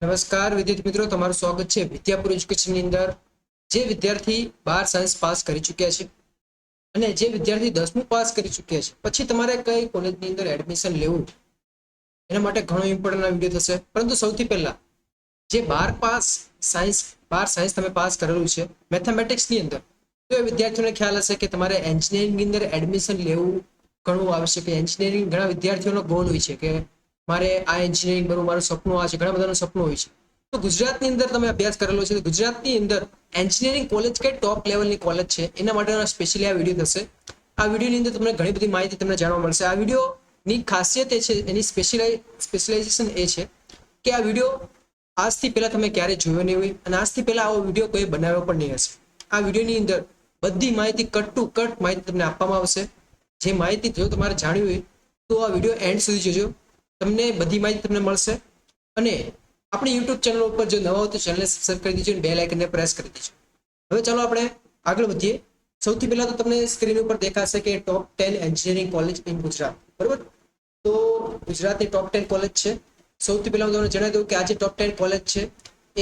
નમસ્કાર વિદ્યાર્થી મિત્રો, તમારું સ્વાગત છે વિદ્યાપુર એજ્યુકેશનની અંદર. જે વિદ્યાર્થી 12 સાયન્સ પાસ કરી ચૂક્યા છે અને જે વિદ્યાર્થી 10મું પાસ કરી ચૂક્યા છે, પછી તમારે કઈ કોલેજની અંદર એડમિશન લેવું એના માટે ઘણો ઇમ્પોર્ટન્ટ વિડીયો થશે. પરંતુ સૌથી પહેલા જે 12 સાયન્સ તમે પાસ કરેલું છે મેથેમેટિક્સની અંદર, તો એ વિદ્યાર્થીઓને ખ્યાલ હશે કે તમારે એન્જિનિયરિંગની અંદર એડમિશન લેવું ઘણું આવશ્યક છે. એન્જિનિયરિંગ ઘણા વિદ્યાર્થીઓનો ગોલ હોય છે કે મારે આ એન્જિનિયરિંગ કરવું, મારું સપનું આ છે. ઘણા બધાનું સપનું હોય છે. તો ગુજરાતની અંદર તમે અભ્યાસ કરેલો છે, ગુજરાતની અંદર એન્જિનિયરિંગ કોલેજ કઈ ટોપ લેવલની કોલેજ છે એના માટેનો સ્પેશિયલી આ વિડીયો થશે. આ વિડીયોની અંદર તમને ઘણી બધી માહિતી તમને જાણવા મળશે. આ વિડીયોની ખાસિયત એ છે, એની સ્પેશિયલાઇઝેશન એ છે કે આ વિડીયો આજથી પહેલા તમે ક્યારે જોયો નહીં હોય અને આજથી પહેલા આવો વિડીયો કોઈ બનાવ્યો પણ નહીં હશે. આ વિડીયોની અંદર બધી માહિતી કટ ટુ કટ માહિતી તમને આપવામાં આવશે. જે માહિતી જો તમારે જાણવી હોય તો આ વિડીયો એન્ડ સુધી જોજો, તમને બધી માહિતી તમને મળશે. અને આપણી યુટ્યુબ ચેનલ ઉપર જો નવા હો તો ચેનલને સબસ્ક્રાઇબ કરી દીજો અને બેલ આઇકનને પ્રેસ કરી દીજો. હવે ચાલો આપણે આગળ વધીએ. સૌથી પહેલા તો તમને સ્ક્રીન ઉપર દેખાશે કે ટોપ 10 એન્જિનિયરિંગ કોલેજ ઇન ગુજરાત, બરોબર. તો ગુજરાતની ટોપ 10 કોલેજ છે. સૌથી પહેલા હું તમને જણાવી દઉં કે આ જે ટોપ 10 કોલેજ છે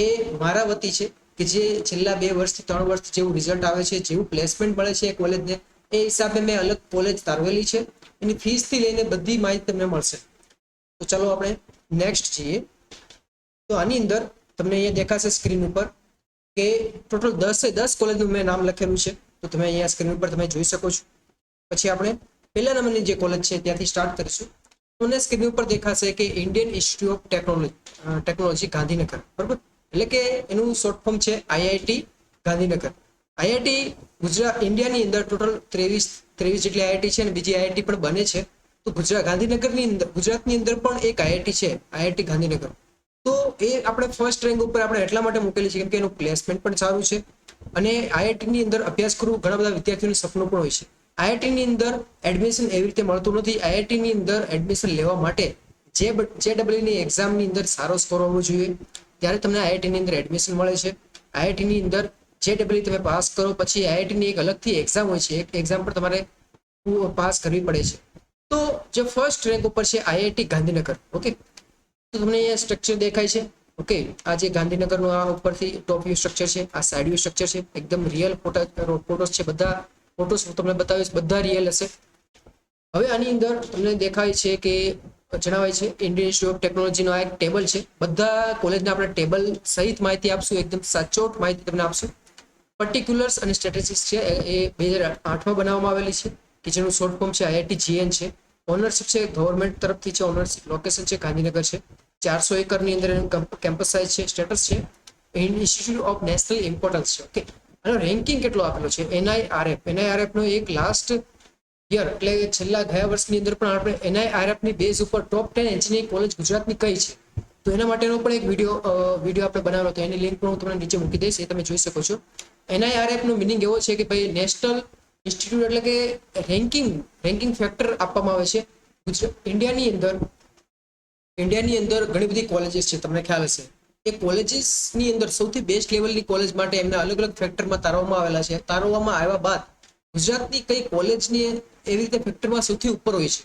એ મારા વતી છે કે જે છેલ્લા 2 વર્ષથી 3 વર્ષ જેવું રિઝલ્ટ આવે છે, જેવું પ્લેસમેન્ટ મળે છે એ કોલેજને, એ હિસાબે મેં અલગ કોલેજ તારવેલી છે. એની ફીસથી લઈને બધી માહિતી તમને મળશે. તો ચાલો આપણે નેક્સ્ટ જઈએ. તો આની અંદર તમને અહીંયા દેખાશે સ્ક્રીન ઉપર કે ટોટલ 10 કોલેજનું મેં નામ લખેલું છે. તો તમે અહીંયા સ્ક્રીન ઉપર તમે જોઈ શકો છો. પછી આપણે પહેલા નંબરની જે કોલેજ છે ત્યાંથી સ્ટાર્ટ કરીશું. તમને સ્ક્રીન ઉપર દેખાશે કે Indian institute of technology Gandhinagar, બરોબર. એટલે કે એનું શોર્ટ ફોર્મ છે આઈઆઈટી ગાંધીનગર. આઈઆઈટી ગુજરાત ઇન્ડિયાની અંદર ટોટલ 23 જેટલી આઈઆઈટી છે અને બીજી આઈઆઈટી પણ બને છે. તો ગાંધીનગરની અંદર, ગુજરાતની અંદર પણ એક આઈઆઈટી છે, આઈઆઈટી ગાંધીનગર. તો એ આપણે ફર્સ્ટ રેન્ક ઉપર આપણે એટલા માટે મૂકેલી છે કેમ કે એનું પ્લેસમેન્ટ પણ સારું છે અને આઈઆઈટીની અંદર અભ્યાસ કરવું ઘણા બધા વિદ્યાર્થીઓનું સપનું પણ હોય છે. આઈઆઈટીની અંદર એડમિશન એવી રીતે મળતું નથી. આઈઆઈટીની અંદર એડમિશન લેવા માટે જેડબલઈની એક્ઝામની અંદર સારો સ્કોર હોવો જોઈએ, ત્યારે તમને આઈઆઈટીની અંદર એડમિશન મળે છે. આઈઆઈટીની અંદર જેડબલઈ તમે પાસ કરો પછી આઈઆઈટીની એક અલગથી એક્ઝામ હોય છે, એક એક્ઝામ પર તમારે પાસ કરવી પડે છે. તો જે ફર્સ્ટ રેન્ક ઉપર છે આઈઆઈટી ગાંધીનગર, ઓકે. તો તમને અહીંયા સ્ટ્રક્ચર દેખાય છે, ઓકે. આ જે ગાંધીનગરનું આ ઉપરથી ટોપ વ્યૂ સ્ટ્રક્ચર છે, આ સાઇડ વ્યૂ સ્ટ્રક્ચર છે. એકદમ રિયલ ફોટોસ છે, બધા ફોટોસ હું તમને બતાવીશ, બધા રિયલ હશે. હવે આની અંદર તમને દેખાય છે કે જણાવાય છે ઇન્ડિયન ઇન્સ્ટિટ્યૂટ ઓફ ટેકનોલોજીનો આ એક ટેબલ છે. બધા કોલેજને આપણે ટેબલ સહિત માહિતી આપશું, એકદમ સાચોટ માહિતી તમને આપશું. પર્ટિક્યુલર્સ અને સ્ટેટિસ્ટિક્સ છે એ 2008માં બનાવવામાં આવેલી છે કે જેનું શોર્ટ ફોર્મ છે આઈઆઈટી જીએન છે. ઓનરશિપ છે ગવર્મેન્ટ તરફથી છે, ઓનરશિપ લોકેશન છે ગાંધીનગર છે. 400 એકરની અંદર કેમ્પસ સાઇઝ છે, સ્ટેટસ છે ઇન્સ્ટિટ્યૂટ ઓફ નેશનલ ઇમ્પોર્ટન્સ છે, ઓકે. અને રેન્કિંગ કેટલો આપેલો છે એનઆઈઆરએફ નો એક લાસ્ટ યર એટલે છેલ્લા ગયા વર્ષની અંદર પણ આપણે એનઆઈઆરએફ ની બેઝ ઉપર ટોપ 10 એન્જિનિયરિંગ કોલેજ ગુજરાતની કઈ છે તો એના માટેનો પણ એક વિડીયો આપણે બનાવેલો હતો. એની લિંક પણ હું તમને નીચે મૂકી દઈશ, એ તમે જોઈ શકો છો. એનઆઈઆરએફ નો મિનિંગ એવો છે કે ભાઈ નેશનલ ઇન્સ્ટિટ્યૂટ, એટલે કે રેન્કિંગ ફેક્ટર આપવામાં આવે છે. ઇન્ડિયાની અંદર ઘણી બધી કોલેજીસ છે, તમને ખ્યાલ હશે. એ કોલેજીસની અંદર સૌથી બેસ્ટ લેવલની કોલેજ માટે એમના અલગ અલગ ફેક્ટરમાં તારવવામાં આવેલા છે. તારવવામાં આવ્યા બાદ ગુજરાતની કઈ કોલેજની એવી રીતે ફેક્ટરમાં સૌથી ઉપર હોય છે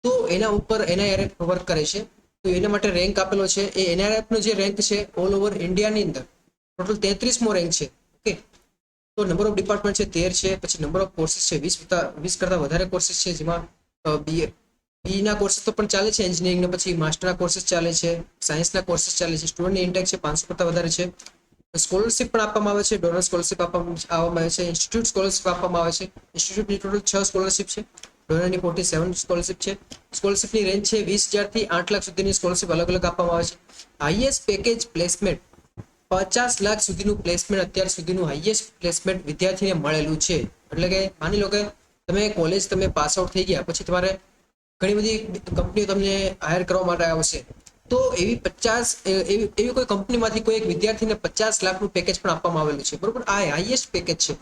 તો એના ઉપર એનઆઈઆરએફ વર્ક કરે છે. તો એના માટે રેન્ક આપેલો છે. એ એનઆઈઆરએફ નો જે રેન્ક છે ઓલ ઓવર ઇન્ડિયાની અંદર ટોટલ 33મો રેન્ક છે, ઓકે. તો નંબર ઓફ ડિપાર્ટમેન્ટ છે 13 છે. પછી નંબર ઓફ કોર્સિસ છે 20 કરતા વધારે કોર્સિસ છે, જેમાં બીના કોર્સિસ તો પણ ચાલે છે એન્જિનિયરિંગના, પછી માસ્ટરના કોર્સિસ ચાલે છે, સાયન્સના કોર્સિસ ચાલે છે. સ્ટુડન્ટની ઇન્ટેક છે 500 કરતા વધારે છે. સ્કોલરશિપ પણ આપવામાં આવે છે, ડોનર સ્કોલરશિપ આપવામાં આવે છે, ઇન્સ્ટિટ્યૂટ સ્કોલરશિપ આપવામાં આવે છે. ઇન્સ્ટિટ્યૂટની ટોટલ 6 સ્કોલરશિપ છે, ડોનરની 47 સ્કોલરશિપ છે. સ્કોલરશિપની રેન્જ છે 20,000 થી 8 લાખ સુધીની સ્કોલરશિપ અલગ અલગ આપવામાં આવે છે. હાઈએસ્ટ પેકેજ પ્લેસમેન્ટ 50 લાખ સુધીનું પ્લેસમેન્ટ અત્યાર સુધીનું હાઈએસ્ટ પ્લેસમેન્ટ વિદ્યાર્થીને મળેલું છે. એટલે કે માની લો કે તમે પાસ આઉટ થઈ ગયા પછી તમારે ઘણી બધી કંપનીઓ તમને હાયર કરવા માટે આવશે, તો એવી કોઈ કંપનીમાંથી કોઈ એક વિદ્યાર્થીને 50 લાખનું પેકેજ પણ આપવામાં આવેલું છે, બરોબર. આ હાઈએસ્ટ પેકેજ છે,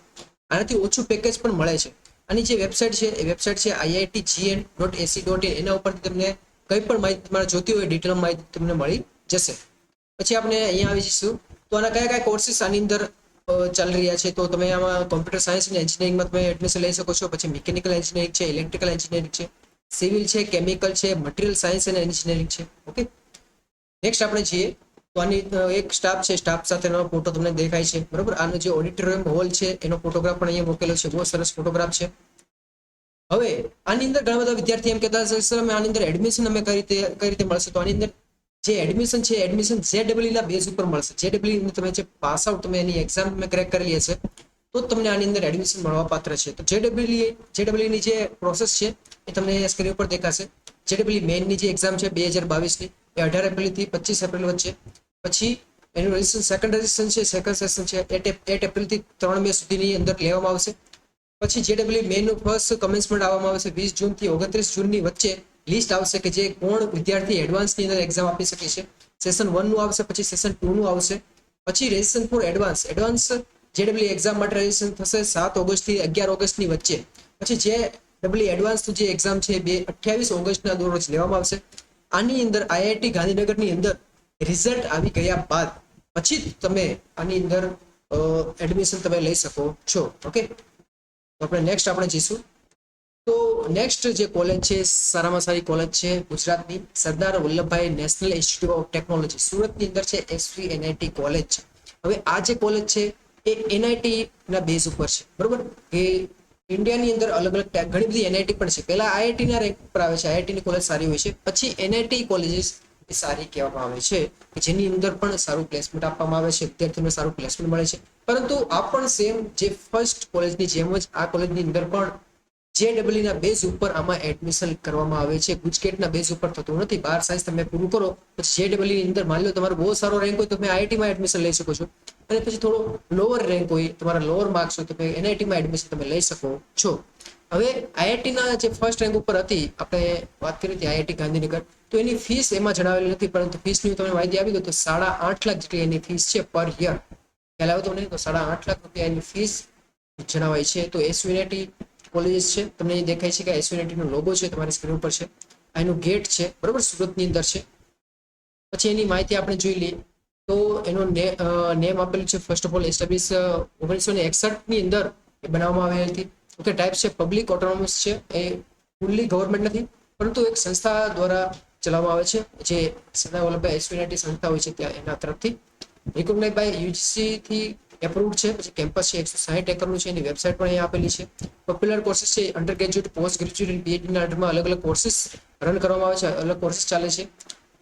આનાથી ઓછું પેકેજ પણ મળે છે. આની જે વેબસાઇટ છે એ વેબસાઇટ છે iitgn.ac.in. એના ઉપરથી તમને કંઈ પણ માહિતી તમારે જોતી હોય ડિટેલ માહિતી તમને મળી જશે. પછી આપણે અહીંયા આવી જઈશું તો આના કયા કોર્સિસ આની અંદર ચાલી રહ્યા છે. તો તમે આમાં કોમ્પ્યુટર સાયન્સ અને એન્જિનિયરિંગમાં તમે એડમિશન લઈ શકો છો. પછી મિકેનિકલ એન્જિનિયરિંગ છે, ઇલેક્ટ્રિકલ એન્જિનિયરિંગ છે, સિવિલ છે, કેમિકલ છે, મટીરિયલ સાયન્સ અને એન્જિનિયરિંગ છે, ઓકે. નેક્સ્ટ આપણે જઈએ તો આની એક સ્ટાફ છે, સ્ટાફ સાથેનો ફોટો તમને દેખાય છે, બરોબર. આનો જે ઓડિટોરિયમ હોલ છે એનો ફોટોગ્રાફ પણ અહીંયા મૂકેલો છે, બહુ સરસ ફોટોગ્રાફ છે. હવે આની અંદર ઘણા બધા વિદ્યાર્થી એમ કહેતા હશે સર અમે આની અંદર એડમિશન અમે કઈ રીતે મળશે? તો આની અંદર જે એડમિશન છે એડમિશન JEE ના બેઝ ઉપર મળશે. JEE તમે જે પાસ આઉટ તમે એની એક્ઝામ તમે ક્રેક કરેલી હશે તો તમને આની અંદર એડમિશન મળવા પાત્ર છે. તો JEE ની જે પ્રોસેસ છે એ તમને સ્ક્રીન ઉપર દેખાશે. JEE મેઇનની જે એક્ઝામ છે 2022 ની એ 18 એપ્રિલ થી 25 એપ્રિલ વચ્ચે, પછી એનું રજિસ્ટ્રેશન સેકન્ડ રજિસ્ટ્રેશન છે, સેકન્ડ સેશન છે 8 એપ્રિલ થી 3 મે સુધીની અંદર લેવામાં આવશે. પછી JEE મેઇનનું ફર્સ્ટ કમેન્સમેન્ટ આવવામાં આવશે 20 જૂન થી 29 જૂનની વચ્ચે. લિસ્ટ આવશે કે જે કોણ વિદ્યાર્થી એડવાન્સની અંદર એક્ઝામ આપી શકે છે. સેશન 1 નું આવશે, પછી સેશન 2 નું આવશે. પછી registration four advance JEE exam માટે રજિસ્ટ્રેશન થશે 7 ઓગસ્ટ થી 11 ઓગસ્ટની વચ્ચે. પછી JEE એડવાન્સ જે એક્ઝામ છે 28 ઓગસ્ટના રોજ લેવામાં આવશે. આની અંદર IIT ગાંધીનગરની અંદર રિઝલ્ટ આવી ગયા બાદ પછી તમે આની અંદર એડમિશન તમે લઈ શકો છો. ઓકે, તો આપણે નેક્સ્ટ આપણે જઈશું. તો નેક્સ્ટ જે કોલેજ છે સારામાં સારી કોલેજ છે ગુજરાતની Sardar Vallabhbhai national institute of technology સુરતની અંદર છે, SVNIT કોલેજ છે. હવે આ જે કોલેજ છે એ NIT ના બેઝ ઉપર છે, બરોબર. એ ઇન્ડિયાની અંદર અલગ અલગ ઘણી બધી NIT પણ છે. પહેલા IIT ના રેન્ક પર આવે છે, IIT ની કોલેજ સારી હોય છે, પછી NIT કોલેજીસ એ સારી કહેવામાં આવે છે કે જેની અંદર પણ સારું પ્લેસમેન્ટ આપવામાં આવે છે, વિદ્યાર્થીઓને સારું પ્લેસમેન્ટ મળે છે. પરંતુ આ પણ સેમ જે ફર્સ્ટ કોલેજની જેમ જ આ કોલેજની અંદર પણ JEE ના બેઝ ઉપર આમાં એડમિશન કરવામાં આવે છે. ગુજકેટના બેઝ ઉપર થતું નથી. 12 સાયન્સ તમે પૂરું કરો પછી JEE ની અંદર માની લો તમારો બહુ સારો રેન્ક હોય તો તમે IIT માં એડમિશન લઈ શકો છો, અને પછી થોડો લોઅર રેન્ક હોય, તમારા લોઅર માર્ક્સ હોય તો તમે NIT માં એડમિશન તમે લઈ શકો છો. હવે IIT ના જે ફર્સ્ટ રેન્ક ઉપર હતી આપણે વાત કરી હતી IIT ગાંધીનગર, તો એની ફીસ એમાં જણાવેલી નથી, પરંતુ ફીસની તમને માહિતી આપી દો તો 8.5 લાખ જેટલી એની ફીસ છે પર યર. ખ્યાલ આવ્યો તમને? તો 8.5 લાખ રૂપિયા એની ફીસ જણાવાય છે. તો SVNIT કોલેજ છે, તમને અહીં દેખાય છે કે SVNIT નો લોગો છે તમારી સ્ક્રીન ઉપર છે. એનું ગેટ છે, બરોબર, સુરતની અંદર છે. પછી એની માહિતી આપણે જોઈ લઈએ તો એનું નેમ આપેલું છે ફર્સ્ટ ઓફ ઓલ એસ્ટાબ્લિશ 1961 ની અંદર એ બનાવવામાં આવેલી હતી. ઓકે, ટાઈપ છે પબ્લિક ઓટોનોમસ છે, એ ફૂલ્લી ગવર્મેન્ટ નથી પરંતુ એક સંસ્થા દ્વારા ચલાવવામાં આવે છે, જે સરદાર વલ્લભભાઈ SVNIT સંસ્થા હોય છે ત્યાં એના તરફથી. રિકોગ્નાઇઝ બાય UGC થી એપ્રુવડ છે. પછી કેમ્પસ છે 160 એકરનું છે, એની વેબસાઇટ પણ અહીંયા આપેલી છે. પોપ્યુલર કોર્સિસ છે અંડર ગ્રેજ્યુએટ, પોસ્ટ ગ્રેજ્યુએટ અને PhD ના અંડરમાં અલગ અલગ કોર્સિસ રન કરવામાં આવે છે, અલગ કોર્સિસ ચાલે છે.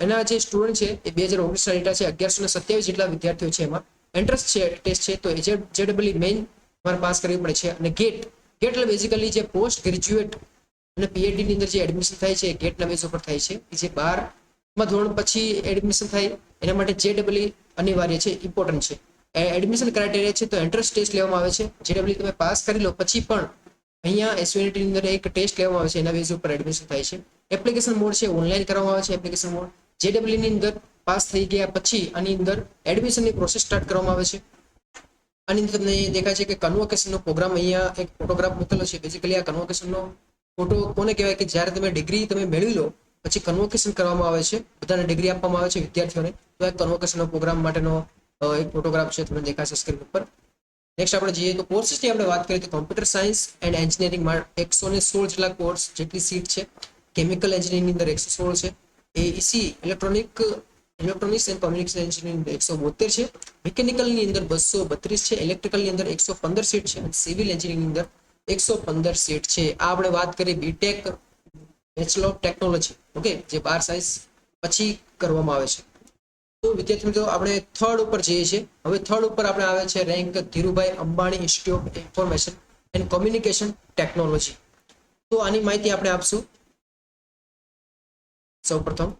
એના જે સ્ટુડન્ટ છે એ 2019 ના ડેટા છે 1127 જેટલા વિદ્યાર્થીઓ છે. એમાં એન્ટ્રન્સ છે ટેસ્ટ છે તો JEE મેઇન તમારે પાસ કરવી પડે છે. અને ગેટ એટલે બેઝિકલી જે પોસ્ટ ગ્રેજ્યુએટ અને PhD ની અંદર જે એડમિશન થાય છે ગેટના બેઝ ઉપર થાય છે. જે 12મા ધોરણ પછી એડમિશન થાય એના માટે JEE અનિવાર્ય છે, ઇમ્પોર્ટન્ટ છે. એડમિશન ક્રાઇટેરિયા છે તો એન્ટ્રન્સ ટેસ્ટ લેવામાં આવે છે. JEE તમે પાસ કરી લો પછી પણ અહીંયા SVNIT ની અંદર એક ટેસ્ટ લેવામાં આવે છે, એના બેઝ ઉપર એડમિશન થાય છે. એપ્લિકેશન મોડ છે ઓનલાઈન કરવામાં આવે છે. એપ્લિકેશન મોડ JEE ની અંદર પાસ થઈ ગયા પછી આની અંદર એડમિશનની પ્રોસેસ સ્ટાર્ટ કરવામાં આવે છે. આની અંદર તમને દેખાય છે કે કન્વોકેશનનો પ્રોગ્રામ અહીંયા એક ફોટોગ્રાફ મૂકેલો છે. બેઝિકલી આ કન્વોકેશનનો ફોટો કોને કહેવાય કે જ્યારે તમે ડિગ્રી તમે મેળવી લો પછી કન્વોકેશન કરવામાં આવે છે, બધાને ડિગ્રી આપવામાં આવે છે વિદ્યાર્થીઓને. તો આ કન્વોકેશનનો પ્રોગ્રામ માટેનો એક ફોટોગ્રાફ છે, તમને દેખાશે સ્ક્રીન ઉપર. નેક્સ્ટ આપણે જઈએ તો કોર્સિસની આપણે વાત કરીએ તો કોમ્પ્યુટર સાયન્સ એન્ડ એન્જિનિયરિંગમાં 116 જેટલા કોર્સ જેટલી સીટ છે. કેમિકલ એન્જિનિયરિંગની અંદર 116 છે. AEC electronics and communication engineering 172 છે. મિકેનિકલની અંદર 232 છે. ઇલેક્ટ્રિકલની અંદર 115 સીટ છે. અને સિવિલ એન્જિનિયરિંગની અંદર 115 સીટ છે. આ આપણે વાત કરીએ BTech bachelor of technology, okay, જે 12 સાયન્સ પછી કરવામાં આવે છે. તો વિદ્યાર્થી મિત્રો આપણે થર્ડ ઉપર જઈએ છીએ. હવે થર્ડ ઉપર આપણે આવે છે rank Dhirubhai Ambani institute of information and communication technology. તો આની માહિતી આપણે આપશું. સૌપ્રથમ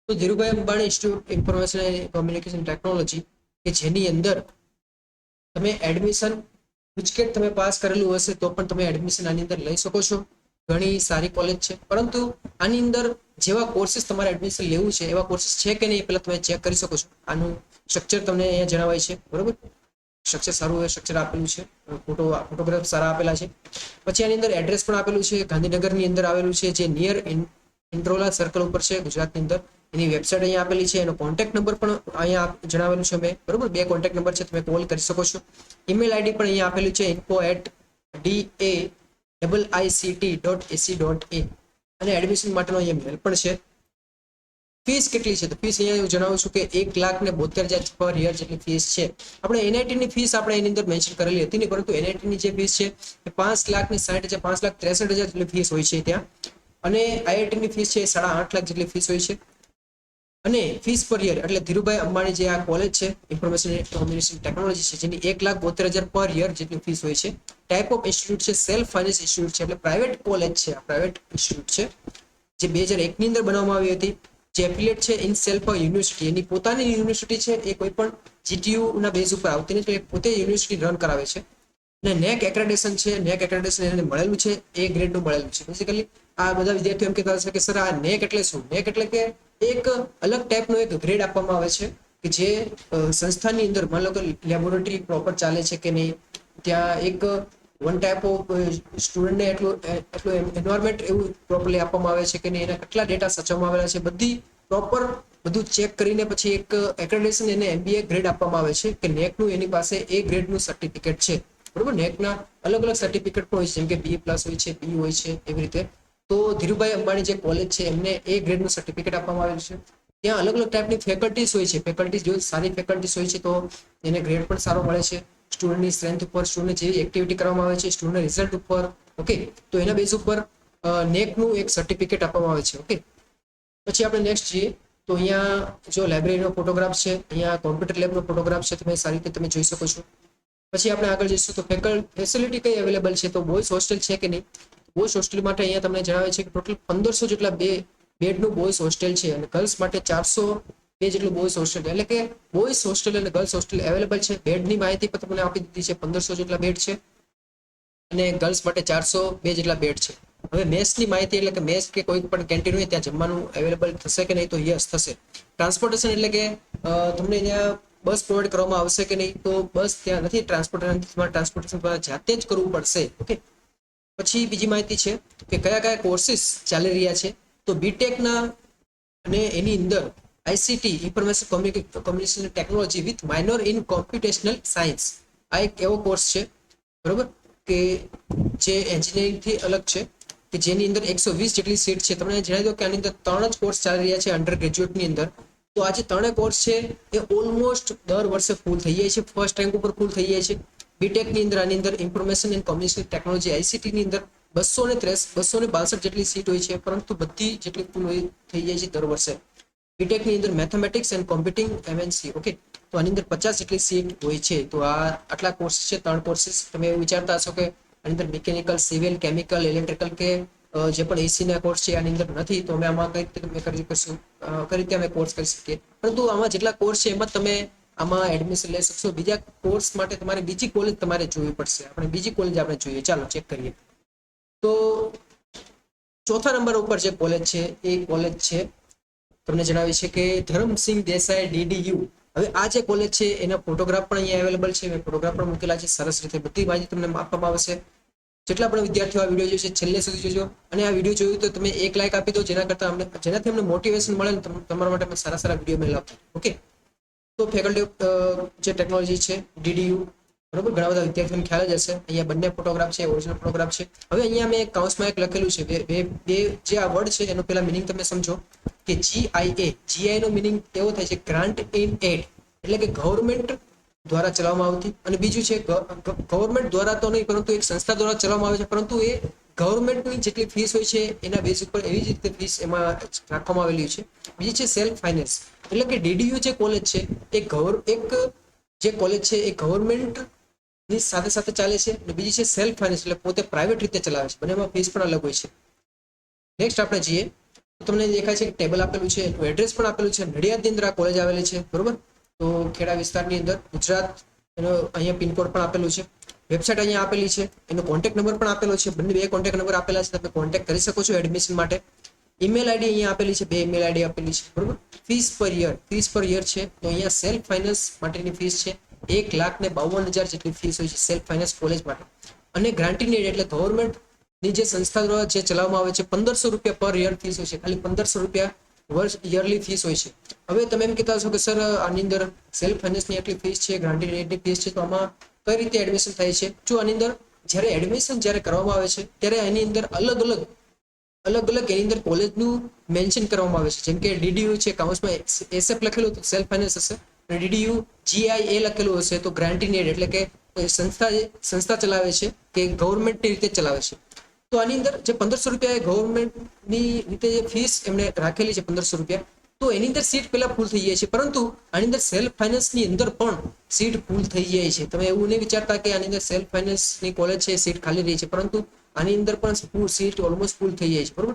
તો Dhirubhai Ambani institute information and communication technology કે જેની અંદર તમે એડમિશન ગુજકેટ તમે પાસ કરેલું હશે તો પણ તમે એડમિશન આની અંદર લઈ શકો છો. ઘણી સારી કોલેજ છે, પરંતુ આની અંદર જેવા કોર્સિસ તમારે એડમિશન લેવું છે એવા કોર્સિસ છે કે નહીં પહેલા તમે ચેક કરી શકો છો. આનું સ્ટ્રક્ચર તમને અહીંયા જણાવાય છે, બરોબર. સ્ટ્રક્ચર સારું હોય, સ્ટ્રક્ચર આપેલું છે, ફોટોગ્રાફ સારા આપેલા છે. પછી આની અંદર એડ્રેસ પણ આપેલું છે, ગાંધીનગરની અંદર આવેલું છે, જે નિયર ઇન્ટ્રોલા સર્કલ ઉપર છે ગુજરાતની અંદર. એની વેબસાઇટ અહીંયા આપેલી છે, એનો કોન્ટેક્ટ નંબર પણ અહીંયા જણાવેલું છે મેં, બરોબર. 2 કોન્ટેક્ટ નંબર છે, તમે કોલ કરી શકો છો. ઈમેલ આઈડી પણ અહીંયા આપેલું છે info@daict.ac.in અને એડમિશન માટેનો અહીંયા મેલ પણ છે. ફીસ કેટલી છે તો ફીસ અહીંયા હું જણાવું છું કે 1,72,000 પર યર જેટલી ફીસ છે. આપણે એનઆઈટી ની ફીસ આપણે એની અંદર મેન્શન કરેલી હતી નહીં, પરંતુ એનઆઈટી ની જે ફીસ છે એ 5,60,000 5,63,000 જેટલી ફીસ હોય છે ત્યાં. અને આઈઆઈટી ની ફીસ છે 8.5 લાખ જેટલી ફીસ હોય છે. અને ફીસ પર યર એટલે ધીરુભાઈ અંબાણી જે આ કોલેજ છે ઇન્ફોર્મેશન કોમ્યુનિકેશન ટેકનોલોજી છે, જેની 1,72,000 પર યર જેટલી ફીસ હોય છે. ટાઈપ ઓફ ઇન્સ્ટિટ્યૂટ છે સેલ્ફ ફાઇનાન્સ ઇન્સ્ટિટ્યૂટ છે, એટલે પ્રાઇવેટ કોલેજ છે, આ પ્રાઇવેટ ઇન્સ્ટિટ્યૂટ છે જે 2001 ની અંદર બનાવવામાં આવી હતી. જે એફિલિએટ છે ઇન સેલ્ફ યુનિવર્સિટી, એની પોતાની યુનિવર્સિટી છે, એ કોઈ પણ જીટીયુ ના બેઝ ઉપર આવતી નથી, એ પોતે યુનિવર્સિટી રન કરાવે છે. અને નેક એક્રેડિટેશન છે, નેક એક્રેડિટેશન એને મળેલું છે, એ ગ્રેડ નું મળેલું છે. બેઝિકલી આ બધા વિદ્યાર્થીઓ એમ કહેતા હશે કે સર આ નેક એટલે શું? નેક એટલે કે એક અલગ ટાઈપનો એક ગ્રેડ આપવામાં આવે છે કે જે સંસ્થાની અંદર માન લો કે લેબોરેટરી પ્રોપર ચાલે છે કે નહીં, ત્યાં એક વન ટાઈપ ઓફ સ્ટુડન્ટને એટલું એન્વાયરમેન્ટ એવું પ્રોપરલી આપવામાં આવે છે કે નહીં, એના કેટલા ડેટા સચવવામાં આવેલા છે, બધી પ્રોપર બધું ચેક કરીને પછી એક એક્રેડિટેશન એને એમબીએ ગ્રેડ આપવામાં આવે છે કે નેકનું એની પાસે એ ગ્રેડનું સર્ટિફિકેટ છે, બરોબર. નેકના અલગ અલગ સર્ટિફિકેટ પણ હોય છે, જેમ કે BA+ હોય છે, બી હોય છે, એવી રીતે. તો ધીરુભાઈ અંબાણી જે કોલેજ છે એમને એ ગ્રેડનું સર્ટિફિકેટ આપવામાં આવેલું છે. ત્યાં અલગ અલગ ટાઈપની ફેકલ્ટીઝ હોય છે, ફેકલ્ટીઝ જો સારી ફેકલ્ટીઝ હોય છે તો એને ગ્રેડ પણ સારો મળે છે. સ્ટુડન્ટની સ્ટ્રેન્થ ઉપર, સ્ટુડન્ટ જેવી એક્ટિવિટી કરવામાં આવે છે, સ્ટુડન્ટ રિઝલ્ટ ઉપર, ઓકે, તો એના બેઝ ઉપર નેકનું એક સર્ટિફિકેટ આપવામાં આવે છે, ઓકે. પછી આપણે નેક્સ્ટ જઈએ તો અહીંયા જો લાઇબ્રેરીનો ફોટોગ્રાફ છે, અહીંયા કોમ્પ્યુટર લેબનો ફોટોગ્રાફ છે, તમે સારી રીતે તમે જોઈ શકો છો. પછી આપણે આગળ જઈશું તો ફેસિલિટી કઈ અવેલેબલ છે, તો બોયઝ હોસ્ટેલ છે કે નહીં. બોયઝ હોસ્ટેલ માટે અહીંયા તમને જણાવે છે કે ટોટલ 1500 જેટલા બેડનું બોયઝ હોસ્ટેલ છે, અને ગર્લ્સ માટે 402 જેટલું બોયઝ હોસ્ટેલ, એટલે કે બોયઝ હોસ્ટેલ અને ગર્લ્સ હોસ્ટેલ અવેલેબલ છે. બેડની માહિતી પણ તમને આપી દીધી છે, 1500 જેટલા બેડ છે અને ગર્લ્સ માટે 402 જેટલા બેડ છે. હવે મેસની માહિતી એટલે કે મેસ કે કોઈ પણ કેન્ટીન હોય ત્યાં જમવાનું અવેલેબલ થશે કે નહીં, તો યસ થશે. ટ્રાન્સપોર્ટેશન એટલે કે તમને અહીંયા બસ પ્રોવાઈડ કરવામાં આવશે કે નહીં, તો બસ ત્યાં નથી, ટ્રાન્સપોર્ટેશન જાતે જ કરવું પડશે, ઓકે. પછી બીજી માહિતી છે કે કયા કયા કોર્સિસ ચાલી રહ્યા છે, તો બીટેકના અને એની અંદર ICT information communication technology with minor in computational science, આ એક એવો કોર્સ છે, બરોબર, કે જે એન્જિનિયરિંગથી અલગ છે, કે જેની અંદર 120 જેટલી સીટ છે. તમને જણાવી દો કે આની અંદર 3 જ કોર્સ ચાલી રહ્યા છે અંડર ગ્રેજ્યુએટની અંદર. તો આ જે 3 કોર્સ છે એ ઓલમોસ્ટ દર વર્ષે ફૂલ થઈ જાય છે, ફર્સ્ટ રેન્ક ઉપર ફૂલ થઈ જાય છે. બીટેકની અંદર આની અંદર information and communication technology ICT ની અંદર 262 જેટલી સીટ હોય છે, પરંતુ બધી જેટલી ફૂલ થઈ જાય છે દર વર્ષે. બીટેકની અંદર mathematics and computing MNC, okay, તો આની અંદર 50 જેટલી સીટ હોય છે. તો આ આટલા કોર્સ છે, 3 કોર્સિસ. તમે એવું વિચારતા હશો કે આની અંદર મિકેનિકલ, સિવિલ, કેમિકલ, ઇલેક્ટ્રિકલ કે જે પણ એસી ના કોર્સ છે આની અંદર નથી, તો અમે આમાં કઈ રીતે અમે કઈ રીતે અમે કોર્સ કરી શકીએ. પરંતુ આમાં જેટલા કોર્સ છે એમાં તમે આમાં એડમિશન લઈ શકશો. બીજા કોર્સ માટે તમારે બીજી કોલેજ તમારે જોવી પડશે. આપણે બીજી કોલેજ આપણે જોઈએ, ચાલો ચેક કરીએ. તો ચોથા નંબર ઉપર જે કોલેજ છે એ કોલેજ છે, તમને જણાવી છે કે ધરમસિંહ દેસાઈ DDU. હવે આ જે કોલેજ છે એના ફોટોગ્રાફ પણ અહીંયા અવેલેબલ છે, મેં ફોટોગ્રાફ પણ મૂકેલા છે. સરસ રીતે બધી માહિતી તમને આપવામાં આવશે. જેટલા પણ વિદ્યાર્થીઓ આ વિડીયો જોશે છેલ્લે સુધી જોજો, અને આ વિડીયો જોયું તો તમે 1 લાઈક આપી દો, જેનાથી અમને મોટિવેશન મળે ને તમારા માટે સારા વિડીયો મેં લાવતો, ઓકે. તો ફેકલ્ટી જે ટેકનોલોજી છે DDU, બરોબર, ઘણા બધા વિદ્યાર્થીઓને ખ્યાલ જ હશે. અહીંયા બંને ફોટોગ્રાફ છે, ઓરિજિનલ ફોટોગ્રાફ છે. હવે અહીંયા મેં કાઉન્સમાં એક લખેલું છે, બે જે આ વર્ડ છે એનો પેલા મિનિંગ તમે સમજો કે GIA નો મિનિંગ એવો થાય છે ગ્રાન્ટ ઇન એડ, એટલે કે ગવર્મેન્ટ દ્વારા ચલાવવામાં આવતી. અને બીજું છે ગવર્મેન્ટ દ્વારા તો નહીં, પરંતુ એક સંસ્થા દ્વારા ચલાવવામાં આવે છે, પરંતુ એ ગવર્મેન્ટની જેટલી ફીસ હોય છે એના બેઝ ઉપર એવી જ રીતે ફીસ એમાં રાખવામાં આવેલી છે. બીજી છે સેલ્ફ ફાઇનાન્સ, એટલે કે DDU જે કોલેજ છે એ એક જે કોલેજ છે એ ગવર્મેન્ટ ની સાથે સાથે ચાલે છે, અને બીજી છે સેલ્ફ ફાઇનાન્સ, એટલે પોતે પ્રાઇવેટ રીતે ચલાવે છે. બંનેમાં ફીસ પણ અલગ હોય છે. નેક્સ્ટ આપણે જઈએ તો તમને દેખાય છે કે ટેબલ આપેલું છે, એનું એડ્રેસ પણ આપેલું છે. નડિયાદની અંદર આ કોલેજ આવેલી છે, બરોબર. તો ખેડા વિસ્તારની અંદર ગુજરાત, એનો અહીંયા પિનકોડ પણ આપેલું છે. વેબસાઇટ અહીંયા આપેલી છે, એનો કોન્ટેક્ટ નંબર પણ આપેલો છે. બંને 2 કોન્ટેક્ટ નંબર આપેલા છે, તમે કોન્ટેક્ટ કરી શકો છો એડમિશન માટે. ઈમેલ આઈડી અહીંયા આપેલી છે, 2 ઈમેલ આઈડી આપેલી છે, બરોબર. ફીસ પર યર છે, તો અહીંયા સેલ્ફ ફાઇનાન્સ માટેની ફીસ છે 1,52,000 જેટલી ફીસ હોય છે સેલ્ફ ફાઇનાન્સ કોલેજ માટે. અને ગ્રાન્ટીન એડ એટલે ગવર્મેન્ટ ની જે સંસ્થા દ્વારા જે ચલાવવામાં આવે છે 1500 રૂપિયા પર યર ફીસ હોય છે, ખાલી 1500 રૂપિયા વર્ષ યરલી ફીસ હોય છે. હવે તમે એમ કહેતા હશો કે સર આની અંદર સેલ્ફ ફાઇનાન્સની આટલી ફીસ છે, ગ્રાન્ટેડ એડની ફીસ છે, તો આમાં કઈ રીતે એડમિશન થાય છે? જો આની અંદર જ્યારે એડમિશન જ્યારે કરવામાં આવે છે ત્યારે એની અંદર અલગ અલગ એની અંદર કોલેજનું મેન્શન કરવામાં આવે છે. જેમ કે ડીડીયુ છે, કાઉન્સમાં એસએફ લખેલું તો સેલ્ફ ફાઇનાન્સ હશે, અને ડીડીયુ જીઆઈએ લખેલું હશે તો ગ્રાન્ટેડ એડ, એટલે કે સંસ્થા ચલાવે છે કે ગવર્મેન્ટની રીતે ચલાવે છે. તો આની અંદર જે 1500 રૂપિયા ગવર્મેન્ટની રીતે જે ફીસ એમણે રાખેલી છે 1500 રૂપિયા, તો એની અંદર સીટ પહેલા ફૂલ થઈ જાય છે. પરંતુ આની અંદર સેલ્ફ ફાઇનાન્સની અંદર પણ સીટ ફૂલ થઈ જાય છે. તમે એવું નહીં વિચારતા કે આની અંદર સેલ્ફ ફાઇનાન્સની કોલેજ છે સીટ ખાલી રહી છે, પરંતુ આની અંદર પણ સીટ ઓલમોસ્ટ ફૂલ થઈ જાય છે. બરોબર.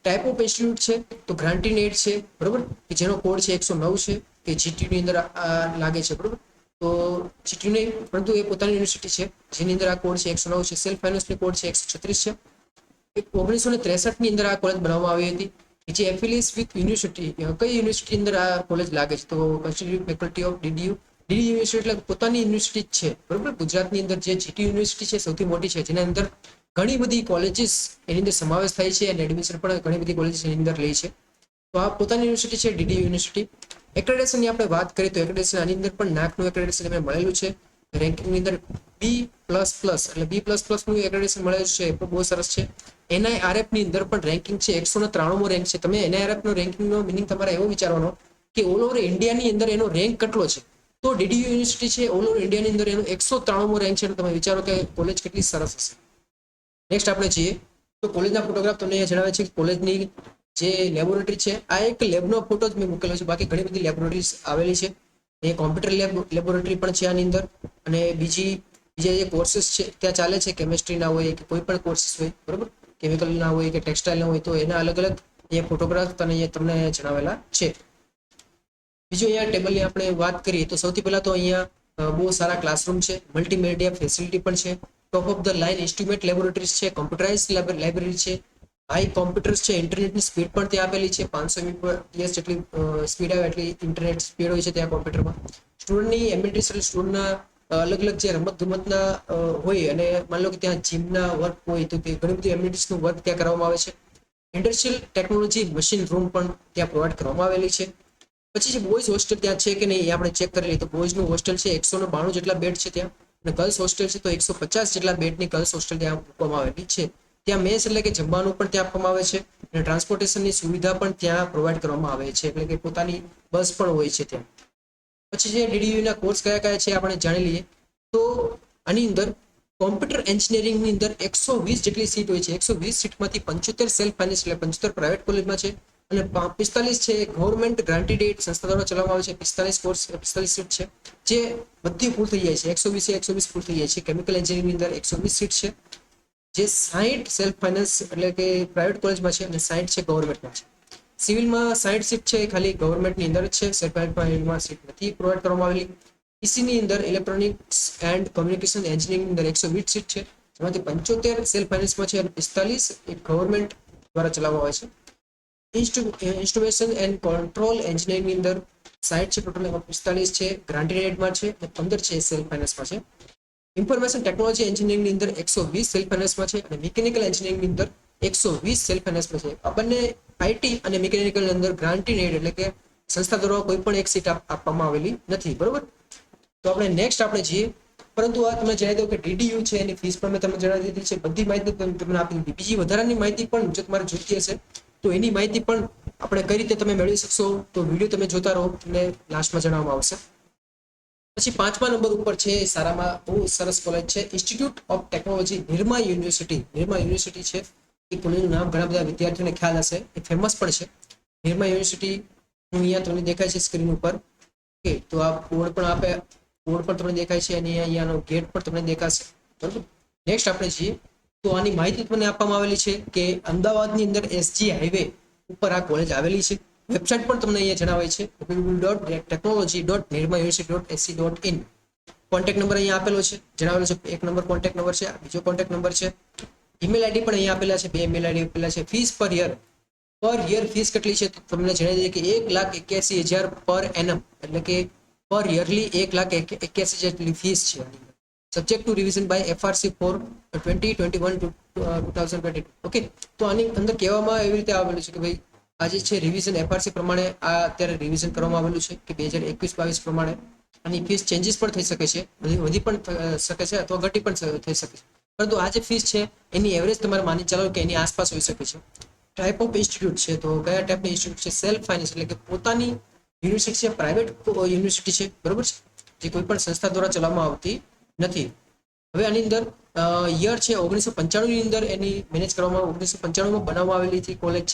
ટાઈપ ઓફ ઇન્સ્ટિટ્યૂટ છે તો ગ્રાન્ટેડ એડ છે, બરોબર, કે જેનો કોડ છે 109 છે, કે જીટીયુ ની અંદર લાગે છે. બરોબર. તો જીટીયુ નહીં, પરંતુ એ પોતાની યુનિવર્સિટી છે જેની અંદર આ કોડ છે 109 છે. સેલ્ફ ફાઇનાન્સની કોડ છે 136 છે. 1963 ની અંદર આ કોલેજ બનાવવામાં આવી હતી, જે એફિલિએટ વિથ યુનિવર્સિટી. કઈ યુનિવર્સિટી અંદર આ કોલેજ લાગે છે? તો constitute faculty of did you university, એટલે પોતાની યુનિવર્સિટી જ છે. બરોબર. ગુજરાતની અંદર જે જીટી યુનિવર્સિટી છે સૌથી મોટી છે, જેના અંદર ઘણી બધી કોલેજીસ એની અંદર સમાવેશ થાય છે, અને એડમિશન પણ ઘણી બધી કોલેજીસ એની અંદર લે છે. તો આ પોતાની યુનિવર્સિટી છે ડીડીયુ યુનિવર્સિટી. એક્રેડિટેશનની આપણે વાત કરીએ તો એક્રેડિટેશન આની અંદર પણ નાકનું એક્રેડિટેશન એમને મળેલું છે. રેન્કિંગની અંદર B++, એટલે B++ નું એક્રેડિટેશન મળેલું છે, એ બહુ સરસ છે. NIRF ની અંદર પણ રેન્કિંગ છે 193મો રેન્ક છે. તમે NIRF નો રેન્કિંગનો મિનિંગ તમારે એવો વિચારવાનો કે ઓલ ઓવર ઇન્ડિયાની અંદર એનો રેન્ક કેટલો છે. તો ડીડીયુ યુનિવર્સિટી છે ઓલ ઓવર ઇન્ડિયાની અંદર એનો 193મો રેન્ક છે. તમે વિચારો કે કોલેજ કેટલી સરસ હશે. નેક્સ્ટ આપણે જઈએ તો કોલેજના ફોટોગ્રાફ તમને અહીંયા જણાવે છે કે કોલેજની જે લેબોરેટરી છે, આ એક લેબનો ફોટો જ મેં મૂકેલો છે. બાકી ઘણી બધી લેબોરેટરીઝ આવેલી છે. એ કોમ્પ્યુટર લેબોરેટરી પણ છે આની અંદર, અને બીજા જે કોર્सेस છે ત્યાં ચાલે છે. કેમિસ્ટ્રી ના હોય કે કોઈ પણ કોર્सेस હોય, બરોબર, કેમિકલ ના હોય કે ટેક્સટાઇલ ના હોય, તો એના અલગ અલગ અહીંયા ફોટોગ્રાફ તમને જણાવેલા છે. બીજું અહીંયા ટેબલની આપણે વાત કરીએ તો સૌથી પહેલા તો અહીંયા બહુ સારા ક્લાસરૂમ છે, મલ્ટીમીડિયા ફેસિલિટી પણ છે, top of the line instrument laboratories છે, કોમ્પ્યુટરાઇઝ લાઇબ્રેરી છે, હાઈ કોમ્પ્યુટર્સ છે, ઇન્ટરનેટની સ્પીડ પણ ત્યાં આપેલી છે. 500 Mbps જેટલી સ્પીડ આવે એટલી ઇન્ટરનેટ સ્પીડ હોય છે ત્યાં કોમ્પ્યુટરમાં. સ્ટુડન્ટની એમ્યુનિટીઝ, એટલે સ્ટુડન્ટના અલગ અલગ જે રમત ગમતના હોય, અને માની લો કે ત્યાં જીમના વર્ક હોય તો તે ઘણી બધી એમ્યુનિટીઝનું વર્ક ત્યાં કરવામાં આવે છે. ઇન્ડસ્ટ્રીયલ ટેકનોલોજી મશીન રૂમ પણ ત્યાં પ્રોવાઈડ કરવામાં આવેલી છે. પછી જે બોયઝ હોસ્ટેલ ત્યાં છે કે નહીં એ આપણે ચેક કરી લઈએ તો બોયઝનું હોસ્ટેલ છે 192 જેટલા બેડ છે ત્યાં, અને ગર્લ્સ હોસ્ટેલ છે તો 150 જેટલા બેડની ગર્લ્સ હોસ્ટેલ ત્યાં મૂકવામાં આવેલી છે. ત્યાં મેસ એટલે કે જમવાનું પણ ત્યાં આપવામાં આવે છે, અને ટ્રાન્સપોર્ટેશનની સુવિધા પણ ત્યાં પ્રોવાઈડ કરવામાં આવે છે, એટલે કે પોતાની બસ પણ હોય છે ત્યાં. પછી જે ડીડીયુ ના કોર્સ કયા કયા છે આપણે જાણી લઈએ તો આની અંદર કોમ્પ્યુટર એન્જિનિયરિંગની અંદર 120 જેટલી સીટ હોય છે. 120 સીટમાંથી 75 સેલ્ફ ફાઇનાન્સ, એટલે 75 પ્રાઇવેટ કોલેજમાં છે, અને 45 છે ગવર્મેન્ટ ગ્રાન્ટેડ એડ સંસ્થા દ્વારા ચલાવવામાં આવે છે. 45 સીટ છે જે બધી ફૂલ થઈ જાય છે. 120 ફૂલ થઈ જાય છે. કેમિકલ એન્જિનિયરિંગની અંદર 120 સીટ છે, જે 60 સેલ્ફ ફાઇનાન્સ એટલે કે પ્રાઇવેટ કોલેજમાં છે, અને 60 છે ગવર્મેન્ટમાં છે. સિવિલમાં 60 સીટ છે, ખાલી ગવર્મેન્ટની અંદર જ છે, સેલ્ફ ફાઇનાન્સમાં સીટ નથી પ્રોવાઈડ કરવામાં આવેલી. ઈસીની અંદર ઇલેક્ટ્રોનિક્સ એન્ડ કોમ્યુનિકેશન એન્જિનિયરિંગની અંદર 120 સીટ છે, જેમાંથી 75 સેલ્ફ ફાઇનાન્સમાં છે, અને 45 એ ગવર્મેન્ટ દ્વારા ચલાવવામાં આવે છે. ઇન્સ્ટ્રુમેશન એન્ડ કંટ્રોલ એન્જિનિયરિંગની અંદર 60 છે ટોટલ, એમાં 45 છે ગ્રાન્ટેડ એડમાં છે, અને 15 છે સેલ્ફ ફાઇનાન્સમાં છે. ઇન્ફોર્મેશન ટેકનોલોજી એન્જિનિયરિંગની અંદર 120 સેલ્ફ ફાઇનાન્સમાં છે, અને મિકેનિકલ એન્જિનિયરિંગની અંદર 120 સેલ્ફ ફાઇનાન્સમાં છે. આ બંને આઈટી અને મિકેનિકલની અંદર ગ્રાન્ટેડ એડ એટલે કે સંસ્થા દ્વારા કોઈ પણ એક સીટ આપવામાં આવેલી નથી. બરોબર. તો આપણે નેક્સ્ટ આપણે જઈએ, પરંતુ આ તમને જણાવી દઉં કે ડીડીયુ છે એની ફીસ પણ મેં તમને જણાવી દીધી છે. બધી માહિતી તમને આપી દીધી. બીજી વધારાની માહિતી પણ જો તમારે જોઈતી હશે તો એની માહિતી પણ આપણે કઈ રીતે તમે મેળવી શકશો તો વિડીયો તમે જોતા રહો, અને લાસ્ટમાં જણાવવામાં આવશે. પછી 5મા નંબર ઉપર છે સારામાં બહુ સરસ કોલેજ છે institute of technology Nirma university. Nirma university છે એ કોલેજનું નામ ઘણા બધા વિદ્યાર્થીઓને ખ્યાલ હશે, એ ફેમસ પણ છે. નિરમા યુનિવર્સિટી અહીંયા તમને દેખાય છે સ્ક્રીન ઉપર. ઓકે, તો આ બોર્ડ પણ તમને દેખાય છે, અને અહીંયાનો ગેટ પણ તમને દેખાશે. બરોબર. નેક્સ્ટ આપણે જઈએ તો આની માહિતી તમને આપવામાં આવેલી છે કે અમદાવાદની અંદર SG હાઈવે ઉપર આ કોલેજ આવેલી છે. વેબસાઇટ પણ તમને અહીંયા જણાવે છે www.technology.nirmauniversity.ac.in. કોન્ટેક્ટ નંબર અહીંયા આપેલો છે, જણાવેલો છે. એક નંબર કોન્ટેક્ટ નંબર છે, બીજો કોન્ટેક્ટ નંબર છે. ઈમેલ આઈડી પણ અહીંયા આપેલા છે, 2 ઈમેલ આઈડી આપેલા છે. ફીસ પર યર ફીસ કેટલી છે તો તમને જણાવી દઈએ કે 1,81,000 પર એનમ, એટલે કે પર યરલી 1,81,000 જેટલી ફીસ છે. Subject to revision by FRC for 2021 to 2022. Okay, તો આની અંદર કહેવામાં એવી રીતે આવેલું છે કે ભાઈ આ જે છે રિવિઝન એફઆરસી પ્રમાણે આ અત્યારે રિવિઝન કરવામાં આવેલું છે કે 2021-22 પ્રમાણે આની ફીસ ચેન્જીસ પણ થઈ શકે છે, વધી પણ શકે છે અથવા ઘટી પણ થઈ શકે છે. પરંતુ આ જે ફીસ છે એની એવરેજ તમારે માની ચાલો કે એની આસપાસ હોઈ શકે છે. ટાઈપ ઓફ ઇન્સ્ટિટ્યૂટ છે, તો કયા ટાઈપની ઇન્સ્ટિટ્યૂટ છે? સેલ્ફ ફાઇનાન્સ એટલે કે પોતાની યુનિવર્સિટી છે, પ્રાઇવેટ યુનિવર્સિટી છે, બરોબર છે, જે કોઈ પણ સંસ્થા દ્વારા ચલાવવામાં આવતી નથી. હવે આની અંદર યર છે 1995 ની અંદર એની મેનેજ કરવામાં 1995 માં બનાવવામાં આવેલી હતી કોલેજ.